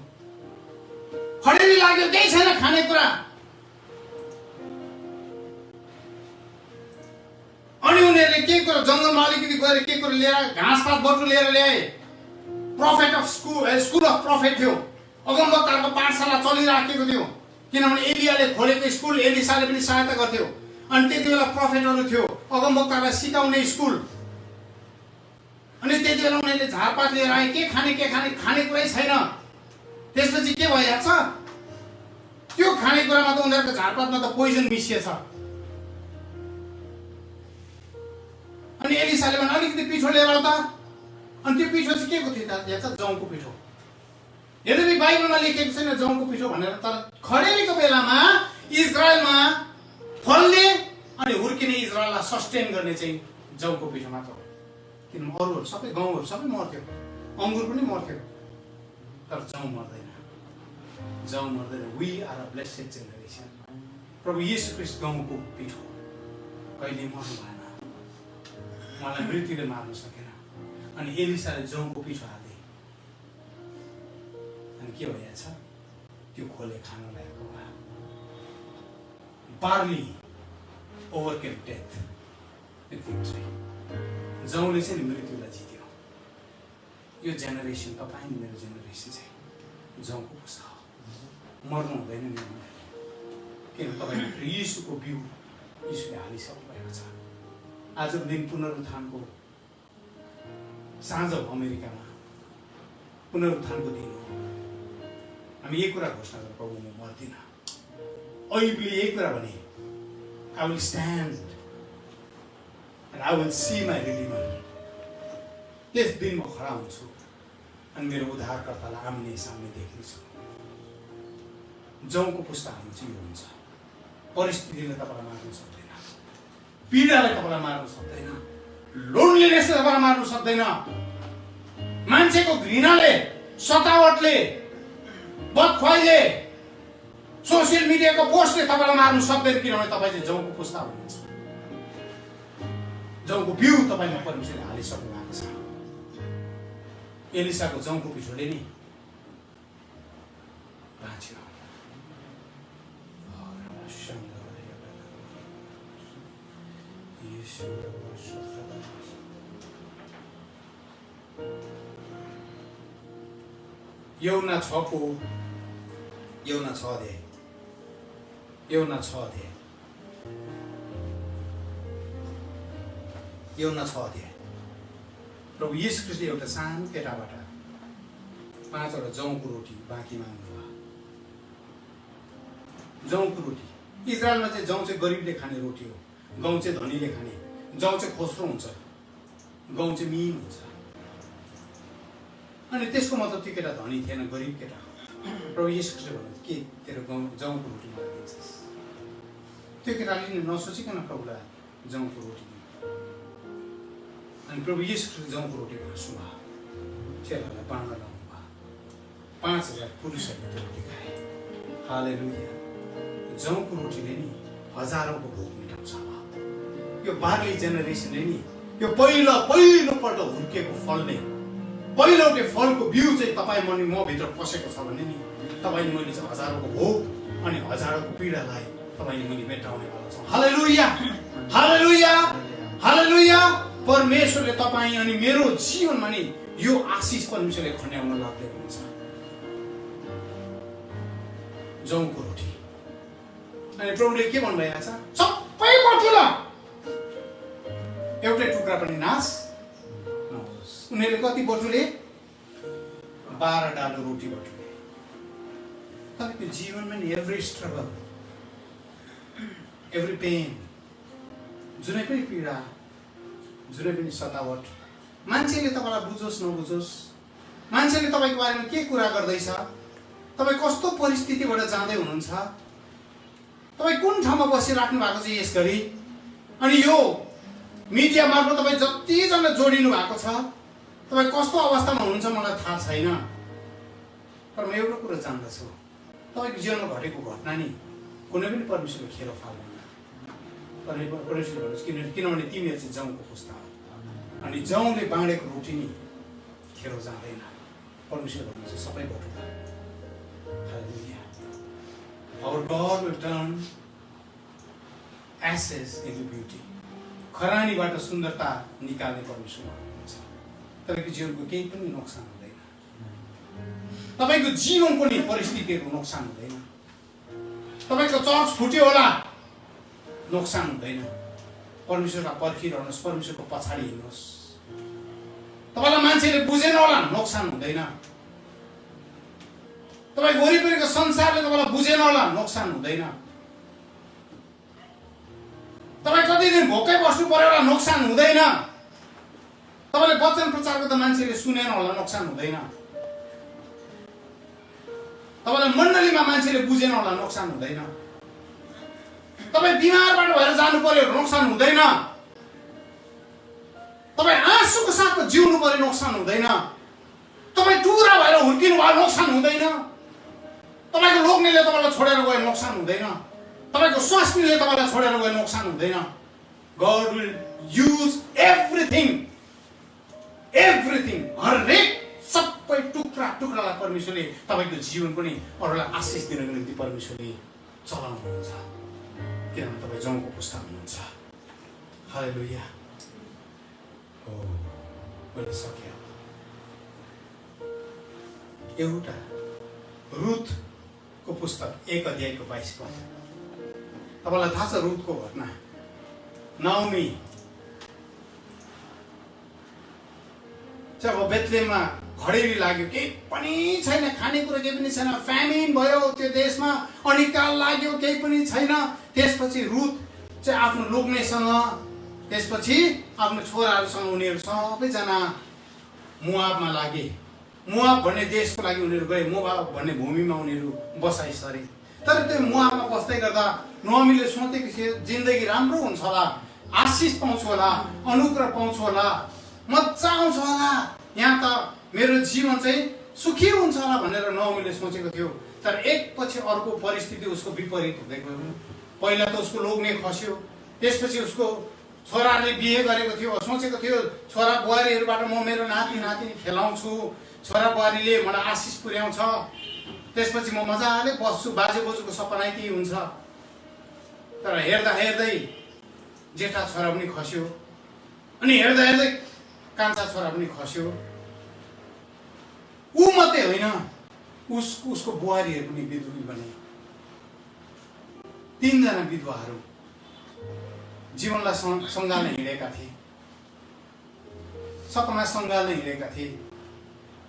खडेरी लाग्यो, केही छैन खानेकुरा। अनि उनीहरूले के कुरा जङ्गलमा अलिकति गएर के कुरा लिएर घाँसपात बटु लिएर ल्याए। Prophet of school of prophet थियो। अगमवक्ताहरूको पाठशाला चलिराखेको थियो, किनभने एलियाले खोलेको स्कुल एलिसाले पनि सहायता गर्थ्यो। अनि त्यति बेला प्रोफेटहरू थियो, अगमवक्तालाई सिकाउने स्कुल। अनि त्यति बेला उनीहरूले झारपात लिएर आए, के खाने कुरै छैन। त्यसपछि के भइहाल्छ, त्यो खानेकुरामा त उनीहरूको झारपातमा त पोइजन मिसिएछ। अनि एलिसाले भने अलिकति पिठो लिएर आऊ त। अनि त्यो पिठो चाहिँ के को थियो त? हेर्छ, जौको पिठो। यद्यपि बाइबलमा लेखेको छैन जौको पिठो भनेर, तर खडेरीको बेलामा इजरायलमा फल्ने अनि हुर्किने इजरायललाई सस्टेन गर्ने चाहिँ जौको पिठो मात्र हो। किनभने अरूहरू सबै गाउँहरू सबै मर्थ्यो, अङ्गुर पनि मर्थ्यो, तर जौ मर्दैन। जौ मर्दैन। We are a blessed generation. प्रभु येशू ख्रीष्ट गाउँको पिठो, कहिले मर्नु भएन, उहाँलाई मृत्युले मार्नु सकेन। अनि एलिसाले जौको पिठो हाले, अनि के भइहाल्छ, त्यो खोले खान लागेको भयो। Barley overcame death with victory. जौले चाहिँ मृत्युलाई जित्यो। यो जेनेरेसन, तपाईँ मेरो जेनेरेसन चाहिँ जौको पुस्ता हो। मर्नु हुँदैन नि, किन तपाईँ यीशुको बिउ यीशुले हालिसक्नु भएको छ। आजको दिन पुनरुत्थानको साँझ हो, अमेरिकामा पुनरुत्थानको दिन हो। हामी यही कुरा घोषणा गर्छौँ, प्रभु म मर्दिनँ। अयुबले यही कुरा भने, I will stand and I will see my redeemer. त्यस दिन म खडा हुन्छु अनि मेरो उद्धारकर्तालाई आम्ने सामने देख्नेछु। जौको पुस्ताहरू चाहिँ यो हुन्छ। परिस्थितिले तपाईँलाई मार्न सक्दैन, पीडाले तपाईँलाई मार्न सक्दैन, लोनलीनेसले तपाईँलाई मार्न सक्दैन, मान्छेको घृणाले, सतावटले, बदख्वाइले, सोसियल मिडियाको पोस्टले तपाईँलाई मार्न सक्दैन। किनभने तपाईँ चाहिँ जौको पुस्ता हुनुहुन्छ। जौको बिउ तपाईँमा परमेश्वरले हालिसक्नु भएको छ। एलिसाको जौको पिठोले नि बाँच्यो। यौना 6 अध्याय। प्रभु येशू ख्रीष्टले एउटा सानो केटाबाट 5वटा जौको रोटी बाँकी माग्नुभयो। जौको रोटी, इजरायलमा चाहिँ जौ चाहिँ गरिबले खाने रोटी हो, गहुँ चाहिँ धनीले खाने। जौ चाहिँ खोस्रो हुन्छ, गहुँ चाहिँ मिहिन हुन्छ। अनि त्यसको मतलब त्यो केटा धनी थिएन, गरिब केटा हो। प्रभु येशू ख्रीष्टले भन्नु, के तेरो जौको रोटी मलाई दिन्छस्? त्यो केटाले नसोचिकन प्रभुलाई जौको रोटी दियो। अनि प्रभु येशू ख्रीष्टले जौको रोटी भाँच्नु भयो, चेलाहरूलाई बाँड्न लाउनु भयो। 5000 पुरुषहरूले त्यो रोटी खाए। हालेलुया। जौको रोटीले नि हजारौँको भोक मेटाउँछ। यो बार्ली जेनेरेसनले नि यो पहिलोपल्ट हुर्केको फल्ने पहिलोटे फलको बिउ चाहिँ तपाईँ म भित्र पसेको छ भने नि तपाईँले मैले चाहिँ हजारौँको भोक अनि हजारौँको पीडालाई तपाईँले मैले मेटाउनेवाला छौँ। हालेलुया, हालेलुया, हालेलुया। परमेश्वरले तपाईँ अनि मेरो जीवनमा नि यो आशिष परमेश्वरले खन्याउन लाग्दै हुनुहुन्छ। जौको रोटी। अनि प्रभुले के भन्नुभएको छ? सबै बटुला, एउटै टुक्रा पनि नाश नहोस्। उनीहरूले कति बटुले? 12 डालो रोटी बटुले। तपाईँको जीवनमा नि एभ्री स्ट्रगल, एभ्री पेन, जुनै पनि पीडा, जुनै पनि सतावट, मान्छेले तपाईँलाई बुझोस् नबुझोस्, मान्छेले तपाईँको बारेमा के कुरा गर्दैछ, तपाईँ कस्तो परिस्थितिबाट जाँदै हुनुहुन्छ, तपाईँ कुन ठाउँमा बसिराख्नु भएको छ यसघरि, अनि यो मिडिया मार्फत तपाईँ जतिजना जोडिनु भएको छ, तपाईँ कस्तो अवस्थामा हुनुहुन्छ मलाई थाहा छैन। तर म एउटा कुरा जान्दछु, तपाईँको जीवनमा घटेको घटना नि कुनै पनि परमेश्वरले खेर फाल्दैन। परमेश्वरले भन्नुहोस् किनभने तिमीहरू चाहिँ जौको पुस्ता हो अनि जौले बाँडेको रोटी नि खेरो जाँदैन। परमेश्वरले भन्नुहुन्छ सबै बटुला। हालेलुया। Our God will turn ashes into beauty. खरानीबाट सुन्दरता निकाल्ने परमेश्वर हुनुहुन्छ। तपाईँको जीवनको केही पनि नोक्सान हुँदैन, तपाईँको जीवनको नि परिस्थितिहरू नोक्सान हुँदैन, तपाईँको चर्च फुट्यो होला नोक्सान हुँदैन। परमेश्वरलाई पर्खिरहनुहोस्, परमेश्वरको पछाडि हिँड्नुहोस्। तपाईँलाई मान्छेले बुझेन होला नोक्सान हुँदैन, तपाईँ वरिपरिको संसारले तपाईँलाई बुझेन होला नोक्सान हुँदैन, तपाईँ कति दिन भोकै बस्नु पर्यो होला नोक्सान हुँदैन, तपाईँले वचन प्रचारको त मान्छेले सुनेन होला नोक्सान हुँदैन, तपाईँलाई मण्डलीमा मान्छेले बुझेन होला नोक्सान हुँदैन, तपाईँ बिमारबाट भएर जानु पर्यो नोक्सान हुँदैन, तपाईँ आँसुको साथमा जिउनु पर्यो नोक्सान हुँदैन, तपाईँ टुरा भएर हुर्किनु भयो नोक्सान हुँदैन, तपाईँको लोग्नेले तपाईँलाई छोडेर गयो नोक्सान हुँदैन, तपाईँको स्वास्नीले तपाईँलाई छोडेर गयो नोक्सान हुँदैन। God will use everything, हरेक सबै टुक्रा टुक्रालाई परमेश्वरले तपाईँको जीवन पनि अरूलाई आशिष दिनको निम्ति परमेश्वरले चलाउनुहुन्छ, किनभने तपाईँ जौको पुस्ता हुनुहुन्छ। हालेलुया। हो मैले सकेँ। एउटा रुथको पुस्तक 1 अध्यायको 22 पद। तपाईँलाई थाहा छ रुथको घटना? नाओमी चाहिँ अब बेथलेहममा घडेरी लाग्यो, केही पनि छैन, खानेकुरा केही पनि छैन, फ्यामिन भयो त्यो देशमा, अनिकाल लाग्यो, केही पनि छैन। त्यसपछि रुथ चाहिँ आफ्नो लोग्नेसँग, त्यसपछि आफ्नो छोराहरूसँग उनीहरू सबैजना मोआबमा लागे। मोआब भन्ने देशको लागि उनीहरू गए, मोआब भन्ने भूमिमा उनीहरू बसाइ सरे। तर त्यो मोआबमा बस्दै गर्दा नोमीले सोचेको थियो जिन्दगी राम्रो हुन्छ होला, आशिष पाउँछु होला, अनुग्रह पाउँछु होला, मजा आउँछ होला, यहाँ त मेरो जीवन चाहिँ सुखी हुन्छ होला भनेर नोमीले सोचेको थियो। तर एकपछि अर्को परिस्थिति उसको विपरीत हुँदै गयो। पहिला त उसको लोग्ने खस्यो, त्यसपछि उसको छोराले बिहे गरेको थियो, सोचेको थियो छोरा बुहारीहरूबाट म मेरो नाति नातिनी खेलाउँछु, छोरा बुहारीले मलाई आशिष पुर्याउँछ, त्यसपछि म मजाले बस्छु, बाजे बोजूको सपना त्यही हुन्छ। तर हेर्दा हेर्दै जेठा छोरा पनि खस्यो, अनि हेर्दा हेर्दै कान्छा छोरा पनि खस्यो। ऊ मात्रै होइन, उसको बुहारीहरू पनि विधुवी बने। 3 जना विधवाहरू जीवनलाई सङ्घाल्न हिँडेका थिए, सपना सङ्घाल्न हिँडेका थिए,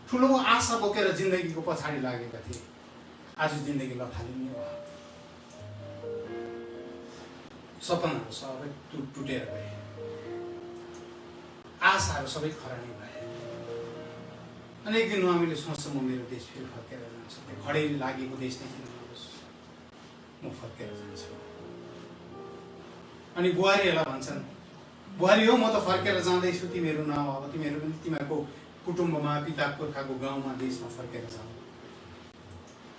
ठुलो आशा बोकेर जिन्दगीको पछाडि लागेका थिए। आज जिन्दगी लथालिने भयो, सपनाहरू सबै टुटेर गए, आशाहरू सबै खरानी भए। अनि एक दिन हामीले सोच्छ म मेरो देश फेरि फर्केर जान्छु, त्यो खडेरी लागेको देश नै किन होस्, म फर्केर जान्छु। अनि बुहारीहरूलाई भन्छन्, बुहारी हो म त फर्केर जाँदैछु, तिमीहरू न अब तिमीहरू पनि तिमीहरूको कुटुम्बमा, पिता पुर्खाको गाउँमा, देशमा फर्केर जाऊ।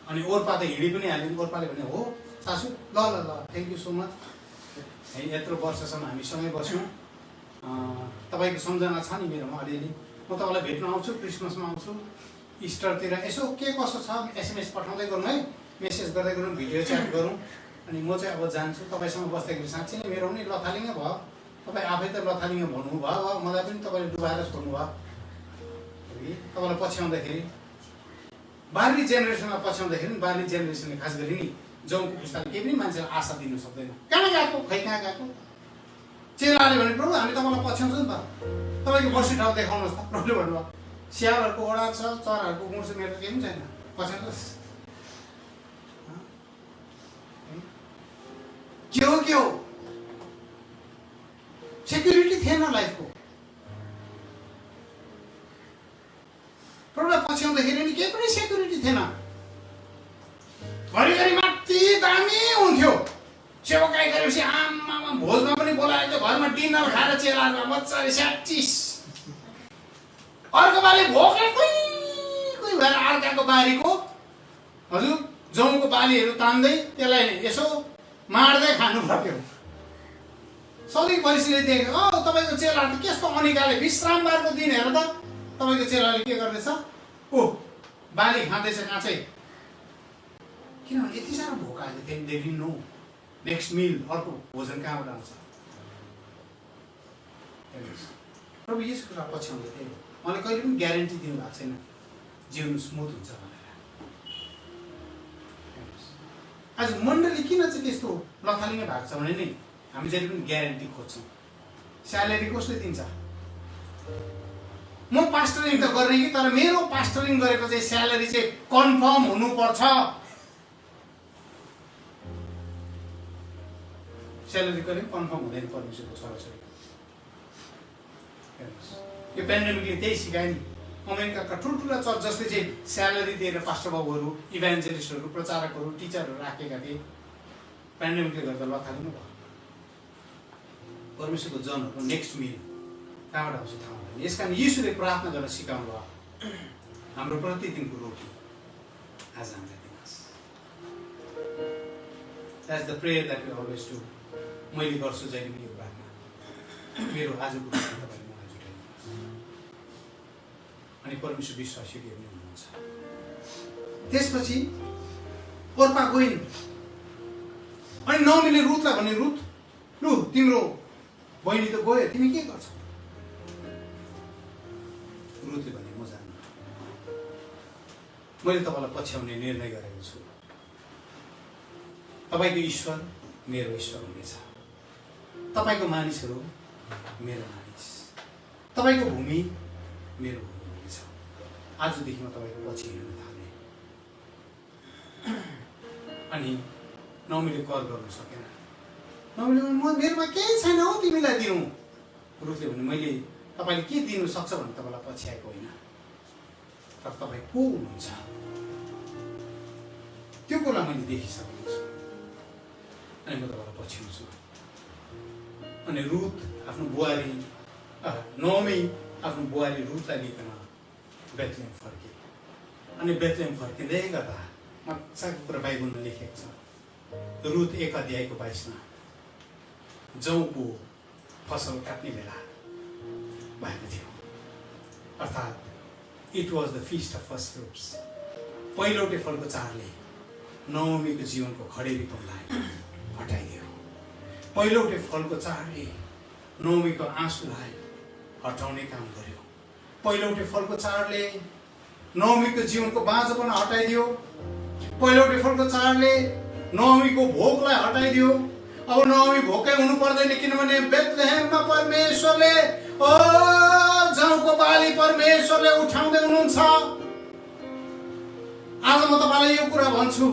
अनि ओर्पा त हिँडी पनि हाल्यो। ओर्पाले भने हो सासू, ल ल ल थ्याङ्क यू सो मच, यत्रो वर्षसम्म हामी सँगै बस्यौँ, तपाईँको सम्झना छ नि मेरोमा अलिअलि, म तपाईँलाई भेट्न आउँछु, क्रिसमसमा आउँछु, इस्टरतिर यसो के कसो छ एसएमएस पठाउँदै गरौँ है, मेसेज गर्दै गरौँ, भिडियो च्याट गरौँ। अनि म चाहिँ अब जान्छु, तपाईँसँग बस्दाखेरि साँच्चै नै मेरो पनि लथालिङ्ग भयो, तपाईँ आफै त लथालिङ्ग भन्नुभयो, मलाई पनि तपाईँले डुबाएर छोड्नु भयो। तपाईँलाई पछ्याउँदाखेरि बार्ली जेनेरेसनलाई पछ्याउँदाखेरि बार्ली जेनेरेसनले खास गरी नि जौको पुस्ताले केही पनि मान्छेलाई आशा दिनु सक्दैन। कहाँ गएको, खै कहाँ गएको? चेलाले भने प्रभु हामी तपाईँलाई पछ्याउँछौँ नि त, तपाईँको बस्ने ठाउँ देखाउनुहोस् त। प्रभुले भन्नुभयो स्यालहरूको ओडा छ, चराहरूको गुण छ, मेरो केही पनि छैन, पछ्याउनुहोस्। के हो सेक्युरिटी थिएन लाइफको। प्रभुलाई पछ्याउँदाखेरि नि केही पनि सेक्युरिटी थिएन। घरिघरि माथि दामी हुन्थ्यो, सेवाकाई गरेपछि आमामा भोजमा पनि बोलाएको, घरमा डिनर खाएर चेलाहरूमा मजाले स्याटिस। अर्को बाली भोकै कोही भएर अर्काको बारीको हजुर जौको बालीहरू तान्दै त्यसलाई यसो मार्दै खानु पर्यो। सबै परिस्थितिले देख्यो, तपाईँको चेलाहरू त कस्तो अनिकाले, विश्रामबारको दिन हेर त तपाईँको चेलाले के गर्दैछ, ओ बाली खाँदैछ काँचै। किनभने यति साह्रो भोक आएको थियो, दे डिडन्ट नो नेक्स्ट मिल, अर्को भोजन कहाँबाट आउँछ। प्रभु येशू कुरा पछ्याउँदै थिए। मलाई कहिले पनि ग्यारेन्टी दिनु भएको छैन जीवन स्मुथ हुन्छ भनेर। आज मण्डली किन चाहिँ त्यस्तो लथालिङ्ग भएको छ भने नि हामी जहिले पनि ग्यारेन्टी खोज्छौँ। स्यालेरी कसले दिन्छ? म पास्टरिङ त गर्ने कि, तर मेरो पास्टरिङ गरेको चाहिँ स्यालेरी चाहिँ कन्फर्म हुनुपर्छ। स्यालेरी कहिले कन्फर्म हुँदैन परमेश्वरको छोराछोरी। यो पेन्डेमिकले त्यही सिकायो नि। अमेरिकाका ठुल्ठुला चर्च जसले चाहिँ स्यालेरी दिएर पास्टर बाबुहरू, इभान्जेलिस्टहरू, प्रचारकहरू, टिचरहरू राखेका थिए, पेन्डेमिकले गर्दा लथालिङ्ग भयो। परमेश्वरको जनहरूको नेक्स्ट मिल कहाँबाट आउँछ थाहा हुँदैन। यस कारण यीशुले प्रार्थना गर्न सिकाउनु भयो, हाम्रो प्रतिदिनको रोटी आज हामीलाई दिनुहोस्। That's the prayer that we always do. मैले गर्छु जहिले पनि यो प्रार्थना, मेरो आजको रोटी तपाईँले मलाई जुटाइदिनुहोस्। अनि परमेश्वर विश्वासीले पनि हुनुहुन्छ। त्यसपछि ओर्पा गइन् अनि नओमीले रुथलाई भने, रुथ लु तिम्रो बहिनी त गयो, तिमी के गर्छौ? रुथले भने, म जान्न, मैले तपाईँलाई पछ्याउने निर्णय गरेको छु। तपाईँको ईश्वर मेरो ईश्वर हुनेछ, तपाईँको मानिसहरू मेरो मानिस, तपाईँको भूमि मेरो भूमि हुनेछ। आजदेखि म तपाईँको पछि हिँड्न थालेँ। अनि नओमीले कर गर्नु सकेन। नओमीले भने, म मेरोमा केही छैन हो तिमीलाई दिनु। रुथले भने, मैले तपाईँले के दिनु सक्छ भने तपाईँलाई पछ्याएको होइन, तर तपाईँ को हुनुहुन्छ त्यो कुरा मैले देखिसकेको छु, अनि म तपाईँलाई पछ्याउँछु। अनि रुथ आफ्नो बुहारी, नओमी आफ्नो बुहारी रुथलाई लिकन बेथलेहेम फर्के। अनि बेथलेहेम फर्किँदै गर्दा मजाको कुरा बाइबलमा लेखेको छ। रुथ 1:22 जौको फसल काट्ने बेला भएको थियो, अर्थात् it was the feast of first fruits. पहिलौटे फलको चाडले नओमीको जीवनको खडेरीपनलाई हटाइदियो। पहिलौटे फलको चाडले नओमीको आँसुलाई हटाउने काम गर्यो। पहिलौटे फलको चाडले नओमीको जीवनको बाँझोपन हटाइदियो। पहिलौटे फलको चाडले नओमीको भोकलाई हटाइदियो। अब नओमी भोकै हुनु पर्दैन, किनभने बेथलेहेममा परमेश्वरले जौको बाली परमेश्वरले उठाउँदै हुनुहुन्छ। आज म तपाईँलाई यो कुरा भन्छु,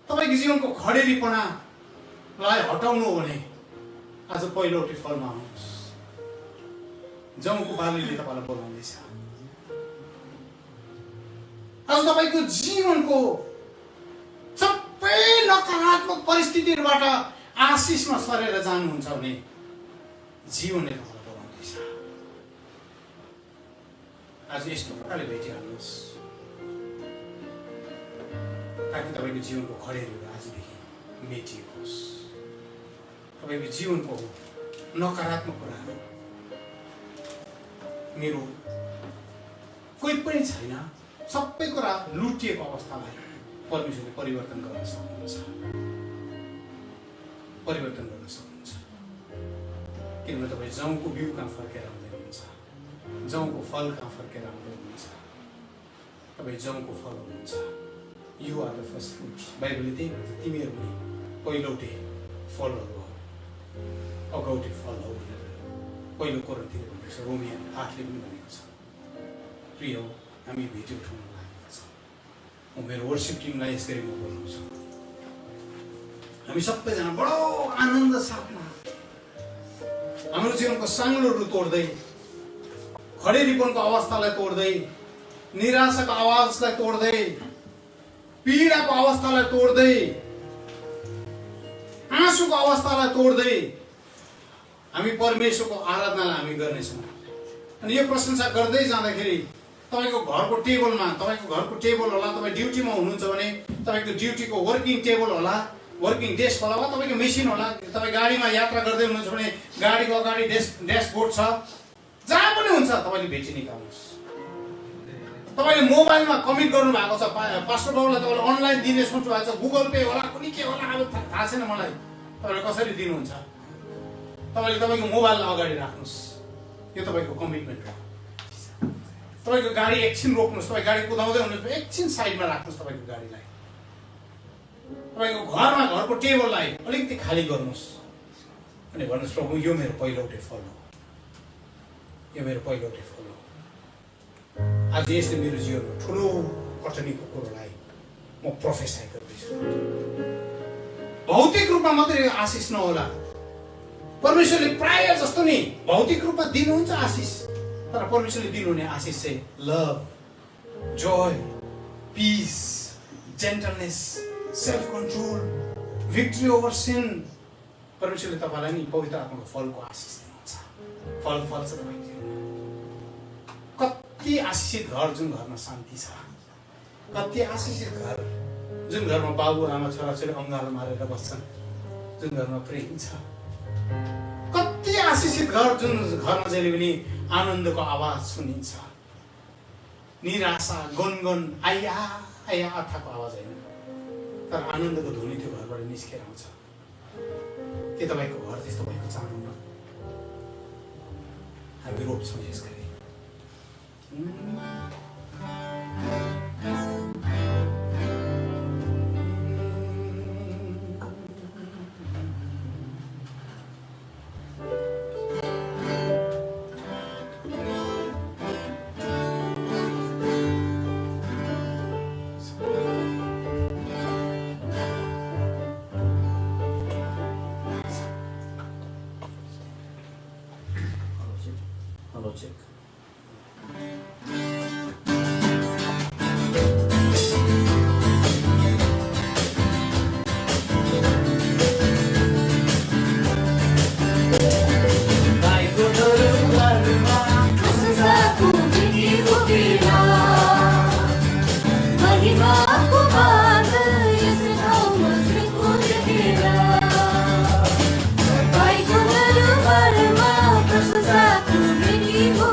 तपाईँको जीवनको खडेरीपनालाई हटाउनु हो भने आज पहिलौटे फलमा आउनुहोस्। जौको बालीले तपाईँलाई बोलाउँदैछ। आज तपाईँको जीवनको सबै नकारात्मक परिस्थितिहरूबाट आशिषमा सरेर जानुहुन्छ भने जीवनले तपाईँलाई बोलाउँदैछ। आज यस्तो प्रकारले भेटिहाल्नुहोस् ताकि तपाईँको जीवनको खडेरीहरू आजदेखि मेटियोस्। तपाईँको जीवनको नकारात्मक कुराहरू, मेरो कोही पनि छैन, सबै कुरा लुटिएको अवस्थालाई परमेश्वरले परिवर्तन गर्न सक्नुहुन्छ। परिवर्तन गर्न सक्नुहुन्छ, किनभने तपाईँ जौको बिउ कहाँ फर्केर आउँदै हुनुहुन्छ, जौको फल कहाँ फर्केर आउँदै हुनुहुन्छ। तपाईँ जौको फल हुनुहुन्छ। You are the first fruits. बाइबलले त्यही भन्छ, तिमीहरू पनि पहिलौटे फलहरू हो, अगौटे फल हो भनेर पहिलो कोरिन्थीले भनेको छ, रोमियो 8ले पनि भनेको छ। प्रिय हो, हामी भिडियो उठाउन लागेका छौँ। म मेरो वर्सिप टिमलाई यसरी म बोलाउँछु, हामी सबैजना बडो आनन्द साथमा हाम्रो जीवनको साङ्लोहरू तोड्दै, खडेरीपनको अवस्थालाई तोड्दै, निराशाको आवाजलाई तोड्दै, पीडाको अवस्थालाई तोड्दै, आँसुको अवस्थालाई तोड्दै हामी परमेश्वरको आराधनालाई हामी गर्नेछौँ। अनि यो प्रशंसा गर्दै जाँदाखेरि तपाईँको घरको टेबलमा, तपाईँको घरको टेबल होला, तपाईँ ड्युटीमा हुनुहुन्छ भने तपाईँको ड्युटीको वर्किङ टेबल होला, वर्किङ डेस्क होला, वा तपाईँको मेसिन होला, तपाईँ गाडीमा यात्रा गर्दै हुनुहुन्छ भने गाडीको अगाडि ड्यासबोर्ड छ, जहाँ पनि हुन्छ तपाईँले भेटी निकाल्नुहोस्। तपाईँले मोबाइलमा कमेन्ट गर्नु भएको छ, पास्टर बाबुलाई तपाईँले अनलाइन दिने सोच्नु भएको छ, गुगल पे होला, कुनै के होला, अब थाहा छैन मलाई, तपाईँले कसरी दिनुहुन्छ। तपाईँले तपाईँको मोबाइललाई अगाडि राख्नुहोस्। यो तपाईँको कमिटमेन्ट हो। तपाईँको गाडी एकछिन रोक्नुहोस्, तपाईँ गाडी कुदाउँदै हुनुहोस्, एकछिन साइडमा राख्नुहोस् तपाईँको गाडीलाई। तपाईँको घरमा घरको टेबललाई अलिकति खाली गर्नुहोस् अनि भन्नुहोस् प्रभु यो मेरो पहिलोटे फल हो, यो मेरो पहिलोटे फल हो। आज यसले मेरो जीवनमा ठुलो कठिनीको कुरोलाई म प्रोफेसाइ गर्दैछु। भौतिक रूपमा मात्रै आशिष नहोला, परमेश्वरले प्राय जस्तो नि भौतिक रूपमा दिनुहुन्छ आशिष, तर परमेश्वरले दिनुहुने आशिष चाहिँ love, joy, peace, gentleness, self control, victory over sin. परमेश्वरले तपाईँलाई नि पवित्र आत्माको फलको आशिष दिनुहुन्छ। फल फल्छ तपाईँको जीवनमा। कति आशिषित घर जुन घरमा शान्ति छ, कति आशिषित घर जुन घरमा बाबु आमा छोराछोरी अङ्गालो मारेर बस्छन्, जुन घरमा प्रेम छ। कति आशिषित घर जुन घरमा जहिले पनि आनन्दको आवाज सुनिन्छ, निराशा गुनगुन आया आया अर्थको आवाज होइन, तर आनन्दको ध्वनि त्यो घरबाट निस्केर आउँछ। के तपाईँको घर त्यस्तो भएको चाहनुहुन्न? हामी रोप्छौँ यस गरी।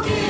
Go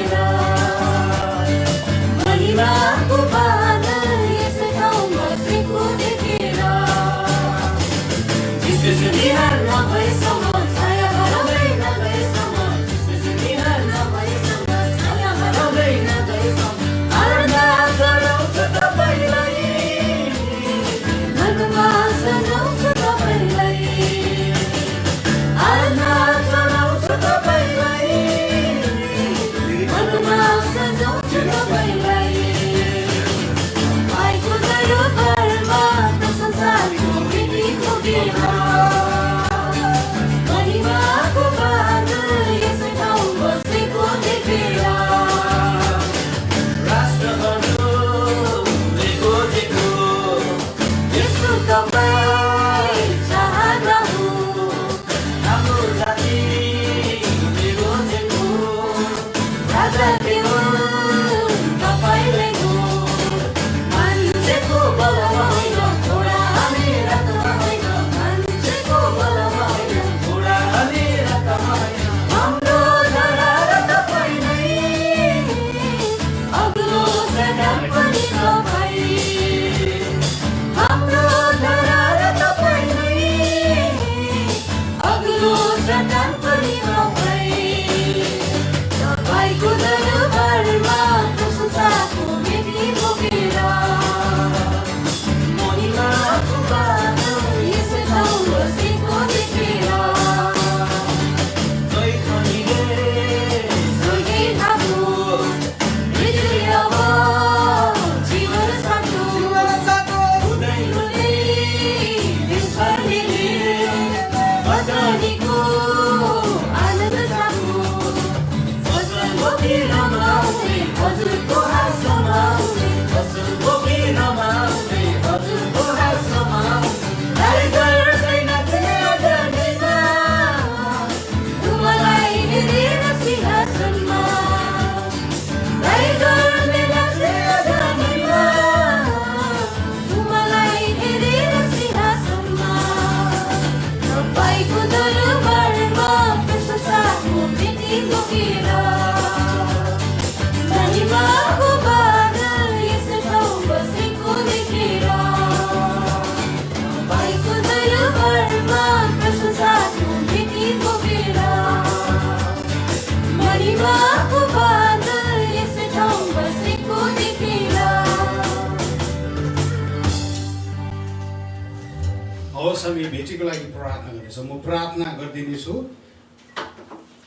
आज हामी भेटीको लागि प्रार्थना गर्नेछौँ। म प्रार्थना गरिदिनेछु।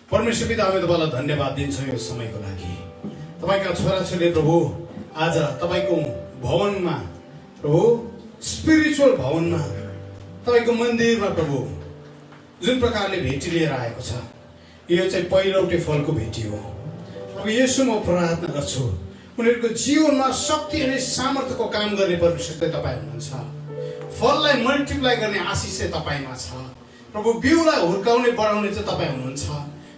परमेश्वर पिता, हामी तपाईँलाई धन्यवाद दिन्छौँ यो समयको लागि। तपाईँका छोराछोरीले प्रभु आज तपाईँको भवनमा प्रभु, स्पिरिचुअल भवनमा, तपाईँको मन्दिरमा प्रभु जुन प्रकारले भेटी लिएर आएको छ, यो चाहिँ पहिलौटे फलको भेटी हो। अब यसो म प्रार्थना गर्छु, उनीहरूको जीवनमा शक्ति अनि सामर्थ्यको काम गर्ने परमेश्वर चाहिँ तपाईँ हुनुहुन्छ। फललाई मल्टिप्लाई गर्ने आशिष चाहिँ तपाईँमा छ प्रभु। बिउलाई हुर्काउने बढाउने चाहिँ तपाईँ हुनुहुन्छ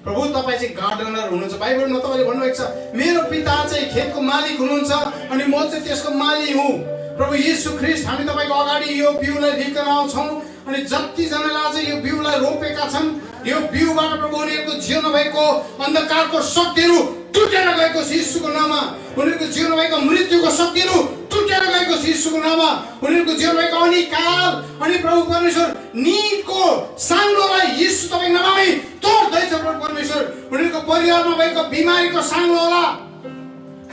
प्रभु। तपाईँ चाहिँ गार्डनर हुनुहुन्छ। बाइबलमा तपाईँले भन्नुभएको छ, मेरो पिता चाहिँ खेतको मालिक हुनुहुन्छ अनि म चाहिँ त्यसको माली हुँ। प्रभु यीशु ख्रीष्ट, हामी तपाईँको अगाडि यो बिउलाई लिएर आउँछौँ अनि जतिजनाले आज यो बिउलाई रोपेका छन्, यो बिउबाट प्रभु उनीहरूको जीवनमा भएको अन्धकारको शक्तिहरू टुटेर गएको छ यीशुको नाममा। उनीहरूको जीवनमा भएको मृत्युको शक्तिहरू टुटेर गएको छ यीशुको नाममा। उनीहरूको जीवनमा भएको अनिकाल अनि प्रभु परमेश्वर नीडको साङ्लोलाई यीशु तपाईँको नाममै तोड्दैछ प्रभु परमेश्वर। उनीहरूको परिवारमा भएको बिमारीको साङ्लो होला,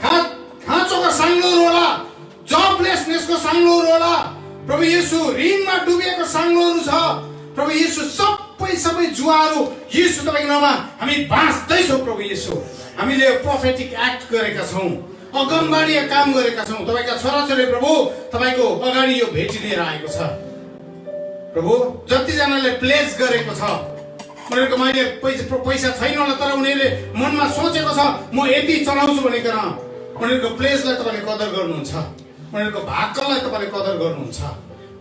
खाँचोको साङ्लोहरू होला, जबलेसनेसको साङ्लोहरू होला प्रभु यीशु। ऋणमा डुबेको साङ्लोहरू छ प्रभु यीशु। सबै जुवाहरू यीशु तपाईँको नाममा हामी बाँच्दैछौँ प्रभु यीशु। हामीले प्रोफेटिक एक्ट गरेका छौँ, अगमबाडीय काम गरेका छौँ। तपाईँका छोराछोरी प्रभु तपाईँको अगाडि यो भेटी लिएर आएको छ प्रभु। जतिजनाले प्लेज गरेको छ, उनीहरूको मैले पैसा छैन होला तर उनीहरूले मनमा सोचेको छ म यति चलाउँछु भनेर, उनीहरूको प्लेजलाई तपाईँले कदर गर्नुहुन्छ, उनीहरूको भाग्यलाई तपाईँले कदर गर्नुहुन्छ।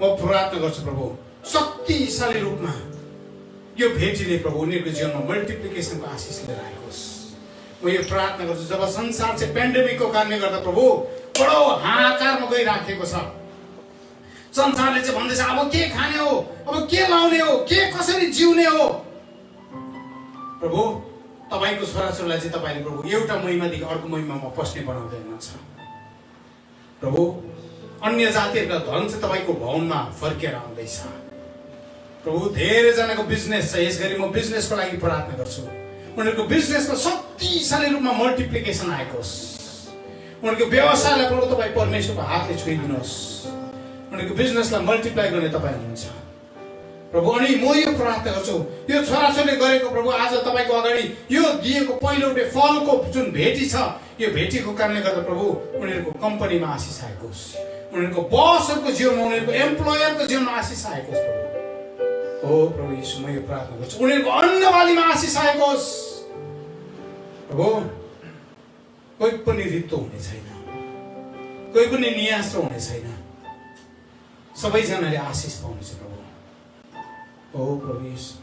म प्रार्थना गर्छु प्रभु, शक्तिशाली रूपमा यो भेटीले प्रभु उनीहरूको जीवनमा मल्टिप्लिकेसनको आशिष लिएर आएको होस्। म यो प्रार्थना गर्छु, जब संसार चाहिँ पेन्डेमिकको कारणले गर्दा प्रभु बडो हाहाकारमा गइराखेको छ, संसारले चाहिँ भन्दैछ अब के खाने हो, अब के लाउने हो, के कसरी जिउने हो प्रभु। तपाईँको छोराछोरीलाई चाहिँ तपाईँले प्रभु एउटा महिमादेखि अर्को महिमामा पस्ने बनाउँदै हुनुहुन्छ प्रभु। अन्य जातिहरूका धन चाहिँ तपाईँको भवनमा फर्केर आउँदैछ प्रभु। धेरैजनाको बिजनेस छ, यसगरी म बिजनेसको लागि प्रार्थना गर्छु। उनीहरूको बिजनेसमा शक्तिशाली रूपमा मल्टिप्लिकेसन आएको होस्। उनीहरूको व्यवसायलाई प्रभु तपाईँ परमेश्वरको हातले छोइदिनुहोस्। उनीहरूको बिजनेसलाई मल्टिप्लाई गर्ने तपाईँ हुनुहुन्छ प्रभु। अनि म यो प्रार्थना गर्छु, यो छोराछोरीले गरेको प्रभु आज तपाईँको अगाडि यो दिएको पहिलोटे फलको जुन भेटी छ, यो भेटीको कारणले गर्दा प्रभु उनीहरूको कम्पनीमा आशिष आएको होस्, उनीहरूको बसहरूको जीवनमा, उनीहरूको एम्प्लोयरको जीवनमा आशिष आएको होस् प्रभु। हो प्रभु यीशु, म यो प्रार्थना गर्छु, उनीहरूको अन्नबालीमा आशिष आएको होस् प्रभु। कोही पनि रित्तो हुने छैन, कोही पनि नियास्रो हुने छैन, सबैजनाले आशिष पाउनेछ प्रभु। हो प्रभु यीशु,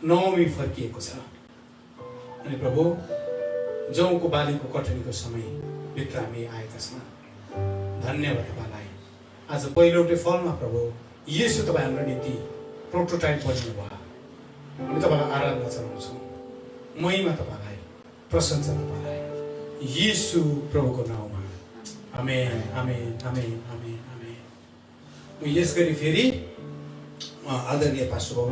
नवमी फर्किएको छ अनि प्रभु जौको बालीको कटनीको समयभित्र हामी आएका छौँ। धन्यवाद तपाईँलाई। आज पहिलोटे फलमा प्रभु यीशु तपाईँ हाम्रो निम्ति प्रोटोटाइप बन्नु भयो। हामी तपाईँलाई आराधना चढाउँछौँ, महिमा तपाईँलाई, प्रशंसा तपाईँलाई, यीशु प्रभुको नाउँमा। आमेन आमेन आमेन आमेन आमेन। म यस गरी फेरि आदरणीय पास्टर